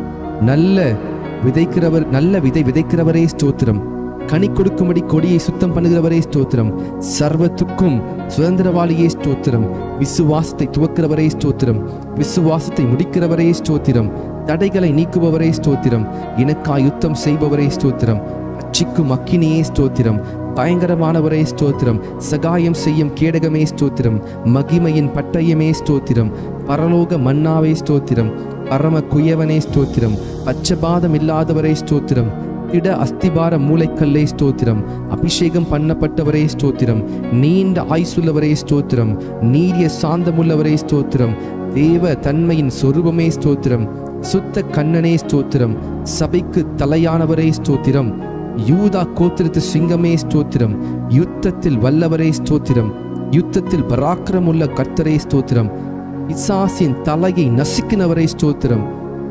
நல்ல விதை விதைக்கிறவரே ஸ்தோத்திரம். கனி கொடுக்கும்படி கொடியை சுத்தம் பண்ணுகிறவரே ஸ்தோத்திரம். சர்வத்துக்கும் சுதந்திரவாளியே ஸ்தோத்திரம். விசுவாசத்தை துவக்கிறவரே ஸ்தோத்திரம். விசுவாசத்தை முடிக்கிறவரே ஸ்தோத்திரம். தடைகளை நீக்குபவரே ஸ்தோத்திரம். எனக்காய் யுத்தம் செய்பவரே ஸ்தோத்திரம். அச்சிக்கும் அக்கினியே ஸ்தோத்திரம். பயங்கரமானவரே ஸ்தோத்திரம். சகாயம் செய்யும் கேடகமே ஸ்தோத்திரம். மகிமையின் பட்டயமே ஸ்தோத்திரம். பரலோக மன்னாவே ஸ்தோத்திரம். பரம குயவனே ஸ்தோத்திரம். பச்சபாதம் இல்லாதவரே ஸ்தோத்திரம். திட அஸ்திபார மூளைக்கல்லே ஸ்தோத்திரம். அபிஷேகம் பண்ணப்பட்டவரே ஸ்தோத்திரம். நீண்ட ஆயுசுள்ளவரே ஸ்தோத்திரம். நீரிய சாந்தமுள்ளவரே ஸ்தோத்திரம். தேவ தன்மையின் சொரூபமே ஸ்தோத்திரம். சுத்த கண்ணனே ஸ்தோத்திரம். சபைக்கு தலையானவரே ஸ்தோத்திரம். யூதா கோத்திரத்து சிங்கமே ஸ்தோத்திரம். யுத்தத்தில் வல்லவரே ஸ்தோத்திரம். யுத்தத்தில் பராக்கிரமுள்ள கர்த்தரே ஸ்தோத்திரம். பிசாசின் தலையை நசுக்கினவரே ஸ்தோத்திரம்.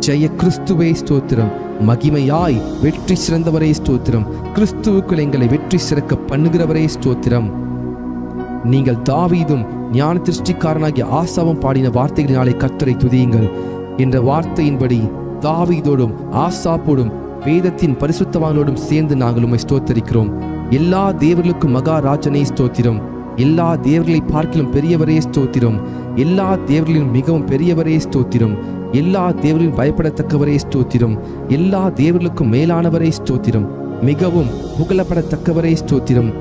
ஜெய கிறிஸ்துவே ஸ்தோத்திரம். மகிமையாய் வெற்றி சிறந்தவரே ஸ்தோத்திரம். கிறிஸ்துவுக்குள் எங்களை வெற்றி சிறக்க பண்ணுகிறவரே ஸ்தோத்திரம். நீங்கள் தாவீதும் ஞான திருஷ்டிக்காரனாகிய ஆசாவும் பாடின வார்த்தைகளினாலே கர்த்தரை துதியுங்கள் என்ற வார்த்தையின்படி தாவீதோடும் ஆசாப்போடும் வேதத்தின் பரிசுத்தவான்களோடும் சேர்ந்து நாங்கள் உம்மை ஸ்தோத்தரிக்கிறோம். எல்லா தேவர்களுக்கும் மகாராஜனே ஸ்தோத்திரம். எல்லா தேவர்களை பார்க்கிலும் பெரியவரே ஸ்தோத்திரம். எல்லா தேவர்களிலும் மிகவும் பெரியவரே ஸ்தோத்திரம். எல்லா தேவர்களிலும் பயப்படத்தக்கவரே ஸ்தோத்திரம். எல்லா தேவர்களுக்கும் மேலானவரே ஸ்தோத்திரம். மிகவும் புகழப்படத்தக்கவரே ஸ்தோத்திரம்.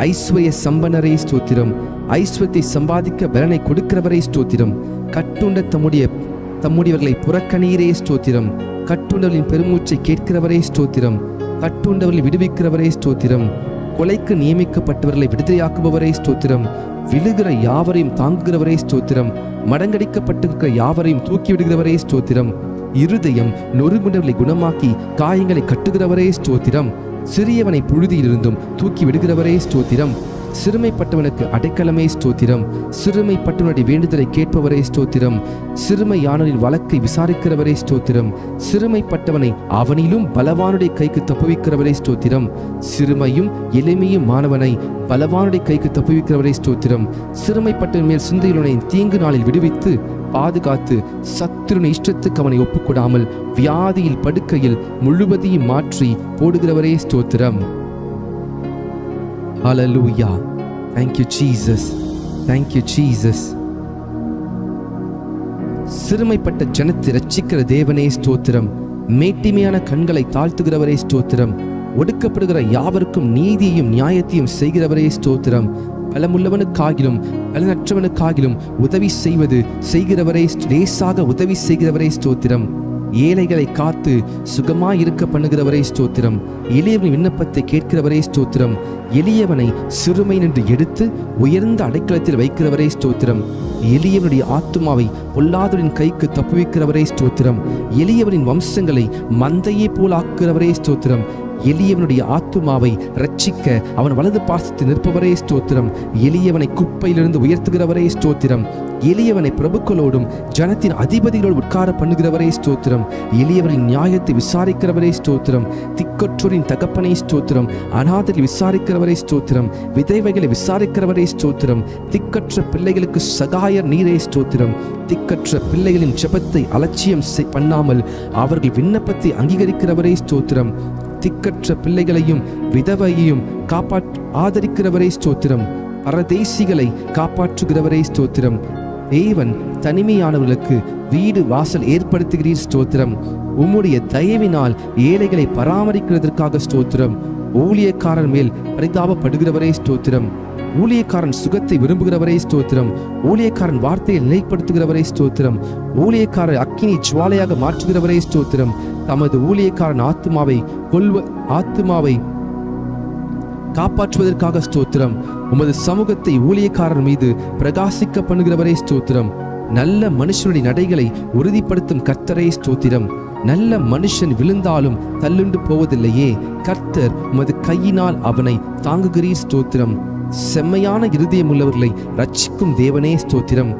ஐஸ்வர்ய சம்பனரே ஸ்தோத்திரம். ஐஸ்வர்யத்தை சம்பாதிக்க பலனை கொடுக்கிறவரே ஸ்தோத்திரம். கட்டுண்ட தம்முடையவர்களை புறக்கணீரே ஸ்தோத்திரம். கட்டுண்டவர்களின் பெருமூச்சை கேட்கிறவரே ஸ்தோத்திரம். கட்டுண்டவர்களை விடுவிக்கிறவரே ஸ்தோத்திரம். கொலைக்கு நியமிக்கப்பட்டவர்களை விடுதலையாக்குபவரே ஸ்தோத்திரம். விழுகிற யாவரையும் தாங்குகிறவரே ஸ்தோத்திரம். மடங்கடிக்கப்பட்டிருக்கிற யாவரையும் தூக்கிவிடுகிறவரே ஸ்தோத்திரம். இருதயம் நொறுங்குண்டவர்களை குணமாக்கி காயங்களை கட்டுகிறவரே ஸ்தோத்திரம். சிறியவனை புழுதியிலிருந்தும் தூக்கி விடுகிறவரே ஸ்தோத்திரம். சிறுமைப்பட்டவனுக்கு அடைக்கலமே ஸ்தோத்திரம். சிறுமைப்பட்டவனுடைய வேண்டுதலை கேட்பவரே ஸ்தோத்திரம். சிறுமையானவரின் வழக்கை விசாரிக்கிறவரே ஸ்தோத்திரம். சிறுமைப்பட்டவனை அவனிலும் பலவானுடைய கைக்கு தப்புவிக்கிறவரே ஸ்தோத்திரம். சிறுமையும் எளிமையும் மாணவனை பலவானுடைய கைக்கு தப்புவிக்கிறவரே ஸ்தோத்திரம். சிறுமைப்பட்டவன் மேல் சிந்தையுள்ளவனை தீங்கு நாளில் விடுவித்து பாதுகாத்து சத்துருவின் இஷ்டத்துக்கு அவனை ஒப்புக்கொடாமல் வியாதியில் படுக்கையில் முழுவதையும் மாற்றி போடுகிறவரே ஸ்தோத்திரம். Hallelujah. Thank you Jesus. Thank you Jesus. சிறுமைப்பட்ட ஜனத்தை ரட்சிக்கிற தேவனே ஸ்தோத்திரம். மேட்டிமையான கண்களை தாழ்த்துகிறவரே ஸ்தோத்திரம். ஒடுக்கப்படுகிற யாவருக்கும் நீதியையும் நியாயத்தையும் செய்கிறவரே ஸ்தோத்திரம். பலமுள்ளவனுக்காகிலும் பலனற்றவனுக்காகிலும் உதவி செய்கிறவரே, லேசாக உதவி செய்கிறவரே ஸ்தோத்திரம். ஏழைகளை காத்து சுகமாயிருக்க பண்ணுகிறவரே ஸ்தோத்திரம். எளியவனின் விண்ணப்பத்தை கேட்கிறவரே ஸ்தோத்திரம். எளியவனை சிறுமை நின்று எடுத்து உயர்ந்த அடைக்கலத்தில் வைக்கிறவரே ஸ்தோத்திரம். எளியவனுடைய ஆத்துமாவை பொல்லாதவரின் கைக்கு தப்புவிக்கிறவரே ஸ்தோத்திரம். எளியவனின் வம்சங்களை மந்தையே போல் ஆக்குகிறவரே ஸ்தோத்திரம். எளியவனுடைய ஆத்துமாவை ரட்சிக்க அவன் வலது பாசத்தை நிற்பவரே ஸ்தோத்திரம். எளியவனை குப்பையிலிருந்து உயர்த்துகிறவரே ஸ்தோத்திரம். எளியவனை பிரபுக்களோடும் ஜனத்தின் அதிபதிகளோடு உட்கார பண்ணுகிறவரே ஸ்தோத்திரம். எளியவரின் நியாயத்தை விசாரிக்கிறவரே ஸ்தோத்திரம். திக்கற்றோரின் தகப்பனை ஸ்தோத்திரம். அநாதரை விசாரிக்கிறவரே ஸ்தோத்திரம். விதைவைகளை விசாரிக்கிறவரே ஸ்தோத்திரம். திக்கற்ற பிள்ளைகளுக்கு சகாயர் நீரே ஸ்தோத்திரம். திக்கற்ற பிள்ளைகளின் ஜெபத்தை அலட்சியம் பண்ணாமல் அவர்கள் விண்ணப்பத்தை அங்கீகரிக்கிறவரே ஸ்தோத்திரம். திக்கற்ற பிள்ளைகளையும் விதவையையும் ஆதரிக்கிறவரே ஸ்தோத்திரம். பரதேசிகளை காப்பாற்றுகிறவரே ஸ்தோத்திரம். தேவன் தனிமையானவர்களுக்கு வீடு வாசல் ஏற்படுத்துகிறீர் ஸ்தோத்திரம். உம்முடைய தயவினால் ஏழைகளை பராமரிக்கிறதற்காக ஸ்தோத்திரம். ஊழியக்காரன் மேல் பரிதாபப்படுகிறவரே ஸ்தோத்திரம். ஊழியக்காரன் சுகத்தை விரும்புகிறவரே ஸ்தோத்திரம். ஊழியக்காரன் வார்த்தையை நிலைப்படுத்துகிறவரே ஸ்தோத்திரம். ஊழியக்காரர் அக்கினி ஜுவாலையாக மாற்றுகிறவரே ஸ்தோத்திரம். தமது ஊழியக்காரன் ஆத்துமாவை காப்பாற்றுவதற்காக ஸ்தோத்திரம். உமது சமூகத்தை ஊழியக்காரர் மீது பிரகாசிக்க பண்ணுகிறவரே ஸ்தோத்திரம். நல்ல மனுஷனுடைய நடைகளை உறுதிப்படுத்தும் கர்த்தரே ஸ்தோத்திரம். நல்ல மனுஷன் விழுந்தாலும் தள்ளுண்டு போவதில்லையே, கர்த்தர் உமது கையினால் அவனை தாங்குகிறீர் ஸ்தோத்திரம். செம்மையான இருதயம் உள்ளவர்களை ரட்சிக்கும் தேவனே ஸ்தோத்திரம்.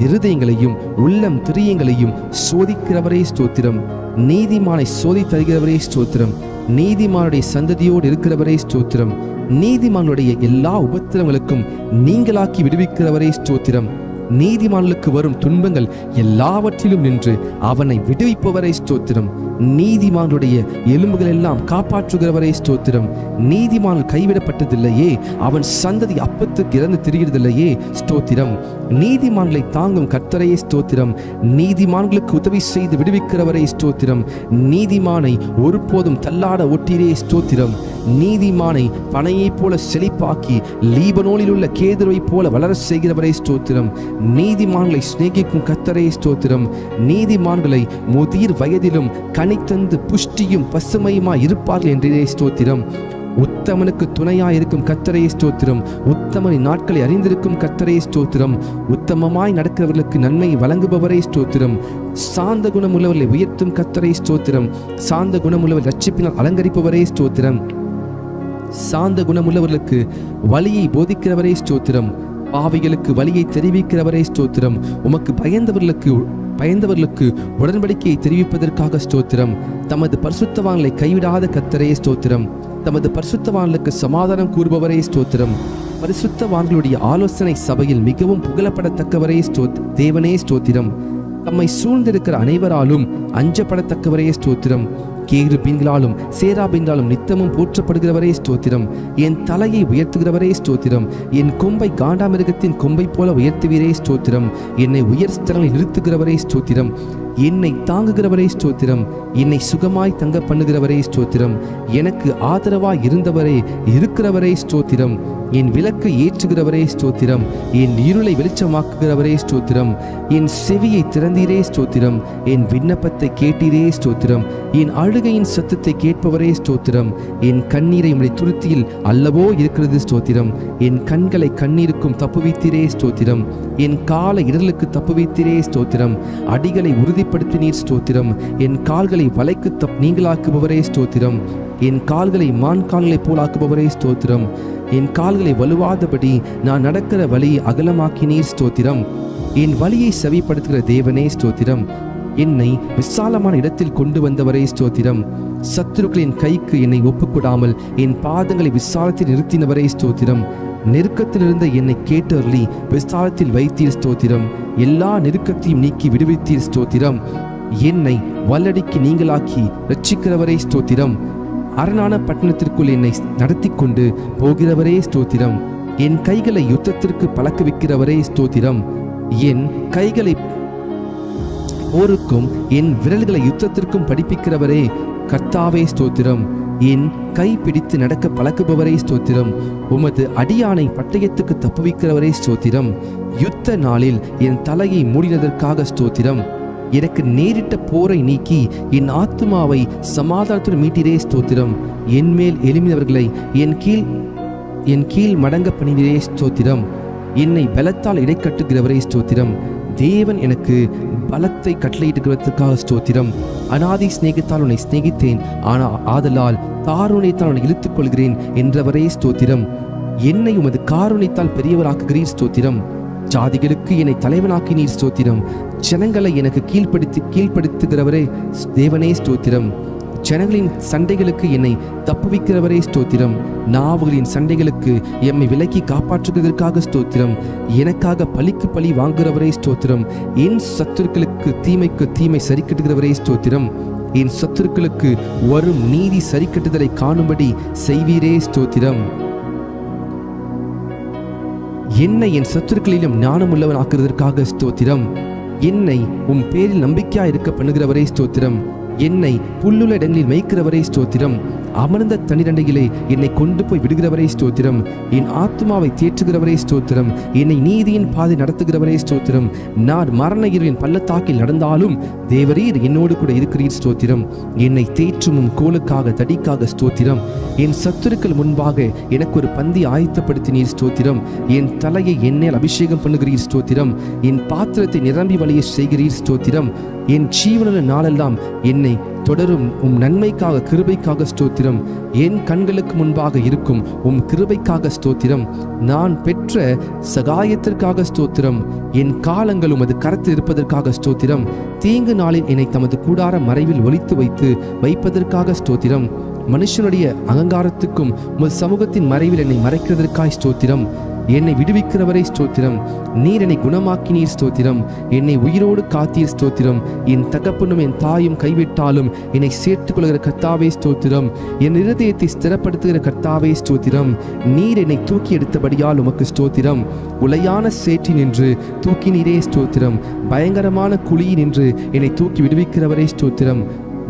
இருதயங்களையும் உள்ளம் திரியங்களையும் சோதிக்கிறவரே ஸ்தோத்திரம். நீதிமானை சோதி தருகிறவரே ஸ்தோத்திரம். நீதிமானுடைய சந்ததியோடு இருக்கிறவரே ஸ்தோத்திரம். நீதிமானுடைய எல்லா உபத்திரங்களுக்கும் நீங்களாக்கி விடுவிக்கிறவரே ஸ்தோத்திரம். நீதிமானுக்கு வரும் துன்பங்கள் எல்லாவற்றிலும் நின்று அவனை விடுவிப்பவரே ஸ்தோத்திரம். நீதிமானுடைய எலும்புகள் எல்லாம் காப்பாற்றுகிறவரே ஸ்தோத்திரம். நீதிமான் கைவிடப்பட்டதில்லையே, அவன் சந்ததி அப்பத்துக்கு இறந்து திரிகிறதில்லையே ஸ்தோத்திரம். நீதிமான்களை தாங்கும் கர்த்தரையே ஸ்தோத்திரம். நீதிமான்களுக்கு உதவி செய்து விடுவிக்கிறவரே ஸ்தோத்திரம். நீதிமானை ஒருபோதும் தள்ளாட ஒட்டிரே ஸ்தோத்திரம். நீதிமானை பனையைப் போல செழிப்பாக்கி லீபனோனில் உள்ள கேதுருவை போல வளர செய்கிறவரே ஸ்தோத்திரம். நீதிமான்களை சிநேகிக்கும் கர்த்தரே ஸ்தோத்திரம். நீதிமான்களை முதிர் வயதிலும் கனித்தந்து புஷ்டியும் பசுமையுமாய் இருப்பார்கள் என்றே ஸ்தோத்திரம். உத்தமனுக்கு துணையாயிருக்கும் கர்த்தரே ஸ்தோத்திரம். உத்தமனின் நாட்களை அறிந்திருக்கும் கர்த்தரே ஸ்தோத்திரம். உத்தமமாய் நடக்கிறவர்களுக்கு நன்மை வழங்குபவரே ஸ்தோத்திரம். சாந்த குணமுள்ளவர்களை உயர்த்தும் கர்த்தரே ஸ்தோத்திரம். சாந்த குணமுள்ளவர் ரட்சிப்பினால் அலங்கரிப்பவரே ஸ்தோத்திரம். சாந்த குணமுள்ளவர்களுக்கு வழியை போதிக்கிறவரே ஸ்தோத்திரம். பாவிகளுக்கு வழியை தெரிவிக்கிறவரே ஸ்தோத்திரம். உமக்கு பயந்தவர்களுக்கு உடன்படிக்கையை தெரிவிப்பதற்காக ஸ்தோத்திரம். தமது பரிசுத்தவான்களை கைவிடாத கர்த்தரே ஸ்தோத்திரம். தமது பரிசுத்தவான்களுக்கு சமாதானம் கூறுபவரே ஸ்தோத்திரம். பரிசுத்தவான்களுடைய ஆலோசனை சபையில் மிகவும் புகழப்படத்தக்கவரே தேவனே ஸ்தோத்திரம். தம்மை சூழ்ந்திருக்கிற அனைவராலும் அஞ்சப்படத்தக்கவரே ஸ்தோத்திரம். கேருபீன்களாலும் சேராபீன்களாலும் நித்தமும் போற்றப்படுகிறவரே ஸ்தோத்திரம். என் தலையை உயர்த்துகிறவரே ஸ்தோத்திரம். என் கொம்பை காண்டாமிருகத்தின் கொம்பை போல உயர்த்துவீரே ஸ்தோத்திரம். என்னை உயர் ஸ்தலங்களில் நிறுத்துகிறவரே ஸ்தோத்திரம். என்னை தாங்குகிறவரே ஸ்தோத்திரம். என்னை சுகமாய் தங்க பண்ணுகிறவரே ஸ்தோத்திரம். எனக்கு ஆதரவாய் இருந்தவரே இருக்கிறவரே ஸ்தோத்திரம். என் விளக்கை ஏற்றுகிறவரே ஸ்தோத்திரம். என் இருளை வெளிச்சமாக்குகிறவரே ஸ்தோத்திரம். என் செவியை திறந்தீரே ஸ்தோத்திரம். என் விண்ணப்பத்தை கேட்டீரே ஸ்தோத்திரம். என் அழுகையின் சத்தத்தை கேட்பவரே ஸ்தோத்திரம். என் கண்ணீரை உம்முடைய துருத்தியில் அல்லவோ இருக்கிறது ஸ்தோத்திரம். என் கண்களை கண்ணீருக்கும் தப்புவித்தீரே ஸ்தோத்திரம். என் கால இடர்களுக்கு தப்புவித்தீரே ஸ்தோத்திரம். அடிகளை உறுதிப்படுத்தினீர் ஸ்தோத்திரம். என் கால்களை வலைக்கு நீங்களாக்குபவரே ஸ்தோத்திரம். என் கால்களை மான் கால்களைப் போல் ஆக்குபவரே ஸ்தோத்திரம். என் கால்களை வலுவாதபடி நான் நடக்கிற வழியை அகலமாக்கினீர் ஸ்தோத்திரம். என் வழியை செவிப்படுத்துகிற தேவனே ஸ்தோத்திரம். என்னை விசாலமான இடத்தில் கொண்டு வந்தவரே ஸ்தோத்திரம். சத்துருக்களின் கைக்கு என்னை ஒப்புக்கொடாமல் என் பாதங்களை விசாலத்தில் நிறுத்தினவரே ஸ்தோத்திரம். நெருக்கத்திலிருந்த என்னை கேட்டருளி விசாலத்தில் வைத்தீர் ஸ்தோத்திரம். எல்லா நெருக்கத்தையும் நீக்கி விடுவித்தீர் ஸ்தோத்திரம். என்னை வல்லடிக்கு நீங்களாக்கி ரட்சிக்கிறவரே ஸ்தோத்திரம். அரணான பட்டணத்திற்குள் என்னை நடத்தி கொண்டு போகிறவரே ஸ்தோத்திரம். என் கைகளை யுத்தத்திற்கு பழக்க வைக்கிறவரே ஸ்தோத்திரம். என் கைகளை போருக்கும் என் விரல்களை யுத்தத்திற்கும் படிப்பிக்கிறவரே கர்த்தாவே ஸ்தோத்திரம். என் கை பிடித்து நடக்க பழக்குபவரே ஸ்தோத்திரம். உமது அடியானை பட்டயத்துக்கு தப்புவிக்கிறவரே ஸ்தோத்திரம். யுத்த நாளில் என் தலையை மூடினதற்காக ஸ்தோத்திரம். எனக்கு நேரிட்ட போரை நீக்கி என் ஆத்துமாவை சமாதானத்துடன் மீட்டிரே ஸ்தோத்திரம். என் மேல் எழும்பினவர்களை என் கீழ் மடங்க பண்ணினரே ஸ்தோத்திரம். என்னை பலத்தால் இடைக்கட்டுகிறவரே ஸ்தோத்திரம். தேவன் எனக்கு பலத்தை கட்டளையிடுகிறதுக்காக ஸ்தோத்திரம். அநாதி சிநேகத்தால் உன்னை சிநேகித்தேன், ஆதலால் காருண்யத்தால் உன்னை இழுத்துக் கொள்கிறேன் என்றவரே ஸ்தோத்திரம். என்னை உமது காருண்யத்தால் பெரியவராக்குகிறீர் ஸ்தோத்திரம். ஜாதிகளுக்கு என்னை தலைவனாக்கினீர் ஸ்தோத்திரம். ஜனங்களை எனக்கு கீழ்ப்படுத்துகிறவரே தேவனே ஸ்தோத்திரம். ஜனங்களின் சண்டைகளுக்கு என்னை தப்புவிக்கிறவரே ஸ்தோத்திரம். நாவுகளின் சண்டைகளுக்கு எம்மை விலக்கி காப்பாற்றுவதற்காக ஸ்தோத்திரம். எனக்காக பழிக்கு பழி வாங்குகிறவரே ஸ்தோத்திரம். என் சத்துருக்களுக்கு தீமைக்கு தீமை சரிக்கட்டுகிறவரே ஸ்தோத்திரம். என் சத்துருக்களுக்கு வரும் நீதி சரிக்கட்டுதலை காணும்படி செய்வீரே ஸ்தோத்திரம். என்னை என் சத்துருக்களிலும் ஞானமுள்ளவன் ஆக்குவதற்காக ஸ்தோத்திரம். என்னை உம் பேரில் நம்பிக்கையா இருக்க பண்ணுகிறவரே ஸ்தோத்திரம். என்னை புல்லுள்ள இடங்களில் மேய்க்கிறவரே ஸ்தோத்திரம். அமர்ந்த தண்ணீரண்டையிலே என்னை கொண்டு போய் விடுகிறவரே ஸ்தோத்திரம். என் ஆத்துமாவை தேற்றுகிறவரே ஸ்தோத்திரம். என்னை நீதியின் பாதை நடத்துகிறவரே ஸ்தோத்திரம். நான் மரண இருளின் பள்ளத்தாக்கில் நடந்தாலும் தேவரீர் என்னோடு கூட இருக்கிறீர் ஸ்தோத்திரம். என்னை தேற்றும் கோலுக்காக தடிக்காக ஸ்தோத்திரம். என் சத்துருக்கள் முன்பாக எனக்கு ஒரு பந்தி ஆயத்தப்படுத்தினீர் ஸ்தோத்திரம். என் தலையை எண்ணெயில் அபிஷேகம் பண்ணுகிறீர் ஸ்தோத்திரம். என் பாத்திரத்தை நிரம்பி வழிய செய்கிறீர் ஸ்தோத்திரம். என் ஜீவனுள்ள நாளெல்லாம் என்னை தொடரும் உம் நன்மைக்காக கிருபைக்காக ஸ்தோத்திரம். என் கண்களுக்கு முன்பாக இருக்கும் உம் கிருபைக்காக ஸ்தோத்திரம். நான் பெற்ற சகாயத்திற்காக ஸ்தோத்திரம். என் காலங்கள் உமது கரத்தில் இருப்பதற்காக ஸ்தோத்திரம். தீங்கு நாளில் என்னை தமது கூடார மறைவில் ஒளித்து வைப்பதற்காக ஸ்தோத்திரம். மனுஷனுடைய அகங்காரத்துக்கும் உமது சமூகத்தின் மறைவில் என்னை மறைக்கிறதற்காய் ஸ்தோத்திரம். என்னை விடுவிக்கிறவரை ஸ்தோத்திரம். நீர் என்னை குணமாக்கினீர் ஸ்தோத்திரம். என்னை உயிரோடு காத்தீர் ஸ்தோத்திரம். என் தகப்பனும் என் தாயும் கைவிட்டாலும் என்னை சேர்த்துக் கொள்கிற கர்த்தாவே ஸ்தோத்திரம். என் இருதயத்தை ஸ்திரப்படுத்துகிற கர்த்தாவே ஸ்தோத்திரம். நீர் என்னை தூக்கி எடுத்தபடியால் உமக்கு ஸ்தோத்திரம். உளையான சேற்றில் நின்று தூக்கினீரே ஸ்தோத்திரம். பயங்கரமான குழியில் நின்று என்னை தூக்கி விடுவிக்கிறவரே ஸ்தோத்திரம்.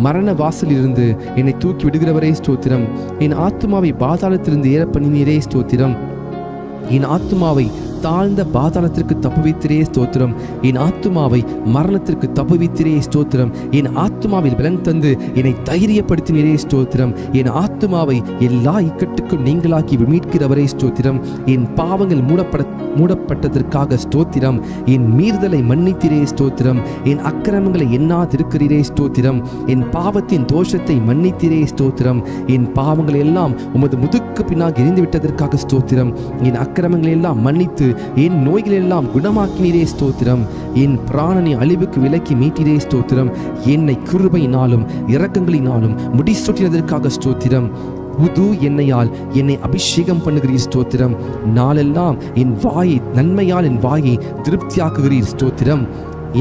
மரண வாசலிலிருந்து என்னை தூக்கி விடுகிறவரே ஸ்தோத்திரம். என் ஆத்துமாவை பாதாளத்திலிருந்து ஏற பண்ணினீரே ஸ்தோத்திரம். என் ஆத்துமாவை தாழ்ந்த பாதாளத்திற்கு தப்புவித்திரே ஸ்தோத்திரம். என் ஆத்துமாவை மரணத்திற்கு தப்புவித்திரே ஸ்தோத்திரம். என் ஆத்துமாவில் பலன் தந்து என்னை தைரியப்படுத்தினரே ஸ்தோத்திரம். என் ஆத்துமாவை எல்லா இக்கட்டுக்கும் நீங்களாக்கி மீட்கிறவரே ஸ்தோத்திரம். என் பாவங்கள் மூடப்பட்டதற்காக ஸ்தோத்திரம். என் மீறுதலை மன்னித்திரே ஸ்தோத்திரம். என் அக்கிரமங்களை எண்ணாதிருக்கிறீரே ஸ்தோத்திரம். என் பாவத்தின் தோஷத்தை மன்னித்திரே ஸ்தோத்திரம். என் பாவங்களை எல்லாம் உமது முதுக்கு பின்னாக எரிந்துவிட்டதற்காக ஸ்தோத்திரம். என் அக்கிரமங்களை எல்லாம் மன்னித்து என் நோய்கள் எல்லாம் குணமாக்கினீரே ஸ்தோத்திரம். என் பிராணனை அழிவுக்கு விலக்கி மீட்டிரே ஸ்தோத்திரம். என்னை கிருபையினாலும் இரக்கங்களினாலும் முடிசூட்டினதற்காக ஸ்தோத்திரம். புது எண்ணெயால் என்னை அபிஷேகம் பண்ணுகிறீர் ஸ்தோத்திரம். நாளெல்லாம் என் வாயை நன்மையால் என் வாயை திருப்தியாக்குகிறீர் ஸ்தோத்திரம்.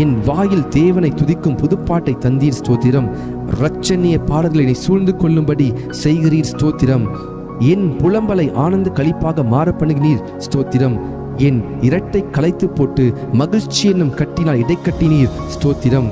என் வாயில் தேவனை துதிக்கும் புதுப்பாட்டை தந்தீர் ஸ்தோத்திரம். இரட்சணிய பாடல்களை சூழ்ந்து கொள்ளும்படி செய்கிறீர் ஸ்தோத்திரம். என் புலம்பலை ஆனந்த களிப்பாக மாற பண்ணுகிறீர் ஸ்தோத்திரம். என் இரட்டை களைத்து போட்டு மகிழ்ச்சி என்னும் கட்டினால் இடைக்கட்டினீர் ஸ்தோத்திரம்.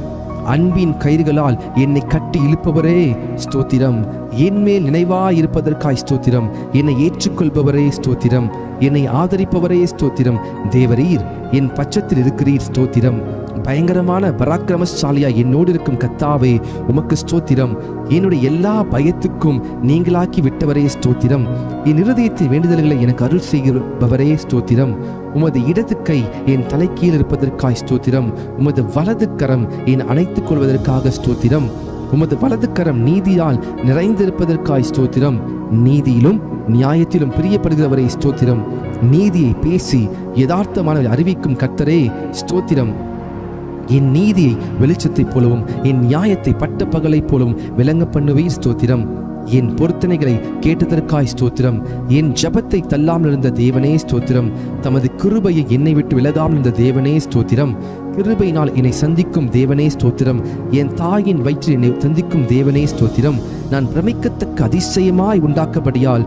அன்பின் கயிறுகளால் என்னை கட்டி இழுப்பவரே ஸ்தோத்திரம். என் மேல் நினைவாயிருப்பதற்காய் ஸ்தோத்திரம். என்னை ஏற்றுக்கொள்பவரே ஸ்தோத்திரம். என்னை ஆதரிப்பவரே ஸ்தோத்திரம். தேவரீர் என் பட்சத்தில் இருக்கிறீர் ஸ்தோத்திரம். பயங்கரமான பராக்கிரமசாலியா என்னோடு இருக்கும் கர்த்தாவே உமக்கு ஸ்தோத்திரம். என்னுடைய எல்லா பயத்துக்கும் நீங்களாக்கி விட்டவரே ஸ்தோத்திரம். என் இருதயத்தின் வேண்டுதல்களை எனக்கு அருள் செய்கிறவரே ஸ்தோத்திரம். உமது இடது கை என் தலைக்கீழ் இருப்பதற்காய் ஸ்தோத்திரம். உமது வலது கரம் என் அணைத்துக் கொள்வதற்காக ஸ்தோத்திரம். உமது வலது கரம் நீதியால் நிறைந்திருப்பதற்காய் ஸ்தோத்திரம். நீதியிலும் நியாயத்திலும் பிரியப்படுகிறவரே ஸ்தோத்திரம். நீதியை பேசி யதார்த்தமான அறிவிக்கும் கர்த்தரே ஸ்தோத்திரம். என் நீதியை வெளிச்சத்தைப் போலவும் என் நியாயத்தை பட்ட பகலைப் போலவும் விளங்க பண்ணுவீர் ஸ்தோத்திரம். என் பொருத்தனைகளை கேட்டதற்காய் ஸ்தோத்திரம். என் ஜபத்தை தள்ளாமல் இருந்த தேவனே ஸ்தோத்திரம். தமது கிருபையை என்னை விட்டு விலகாமல் இருந்த தேவனே ஸ்தோத்திரம். கிருபையினால் என்னை சந்திக்கும் தேவனே ஸ்தோத்திரம். என் தாயின் வயிற்றில் என்னை சந்திக்கும் தேவனே ஸ்தோத்திரம். நான் பிரமிக்கத்தக்க அதிசயமாய் உண்டாக்கப்படியால்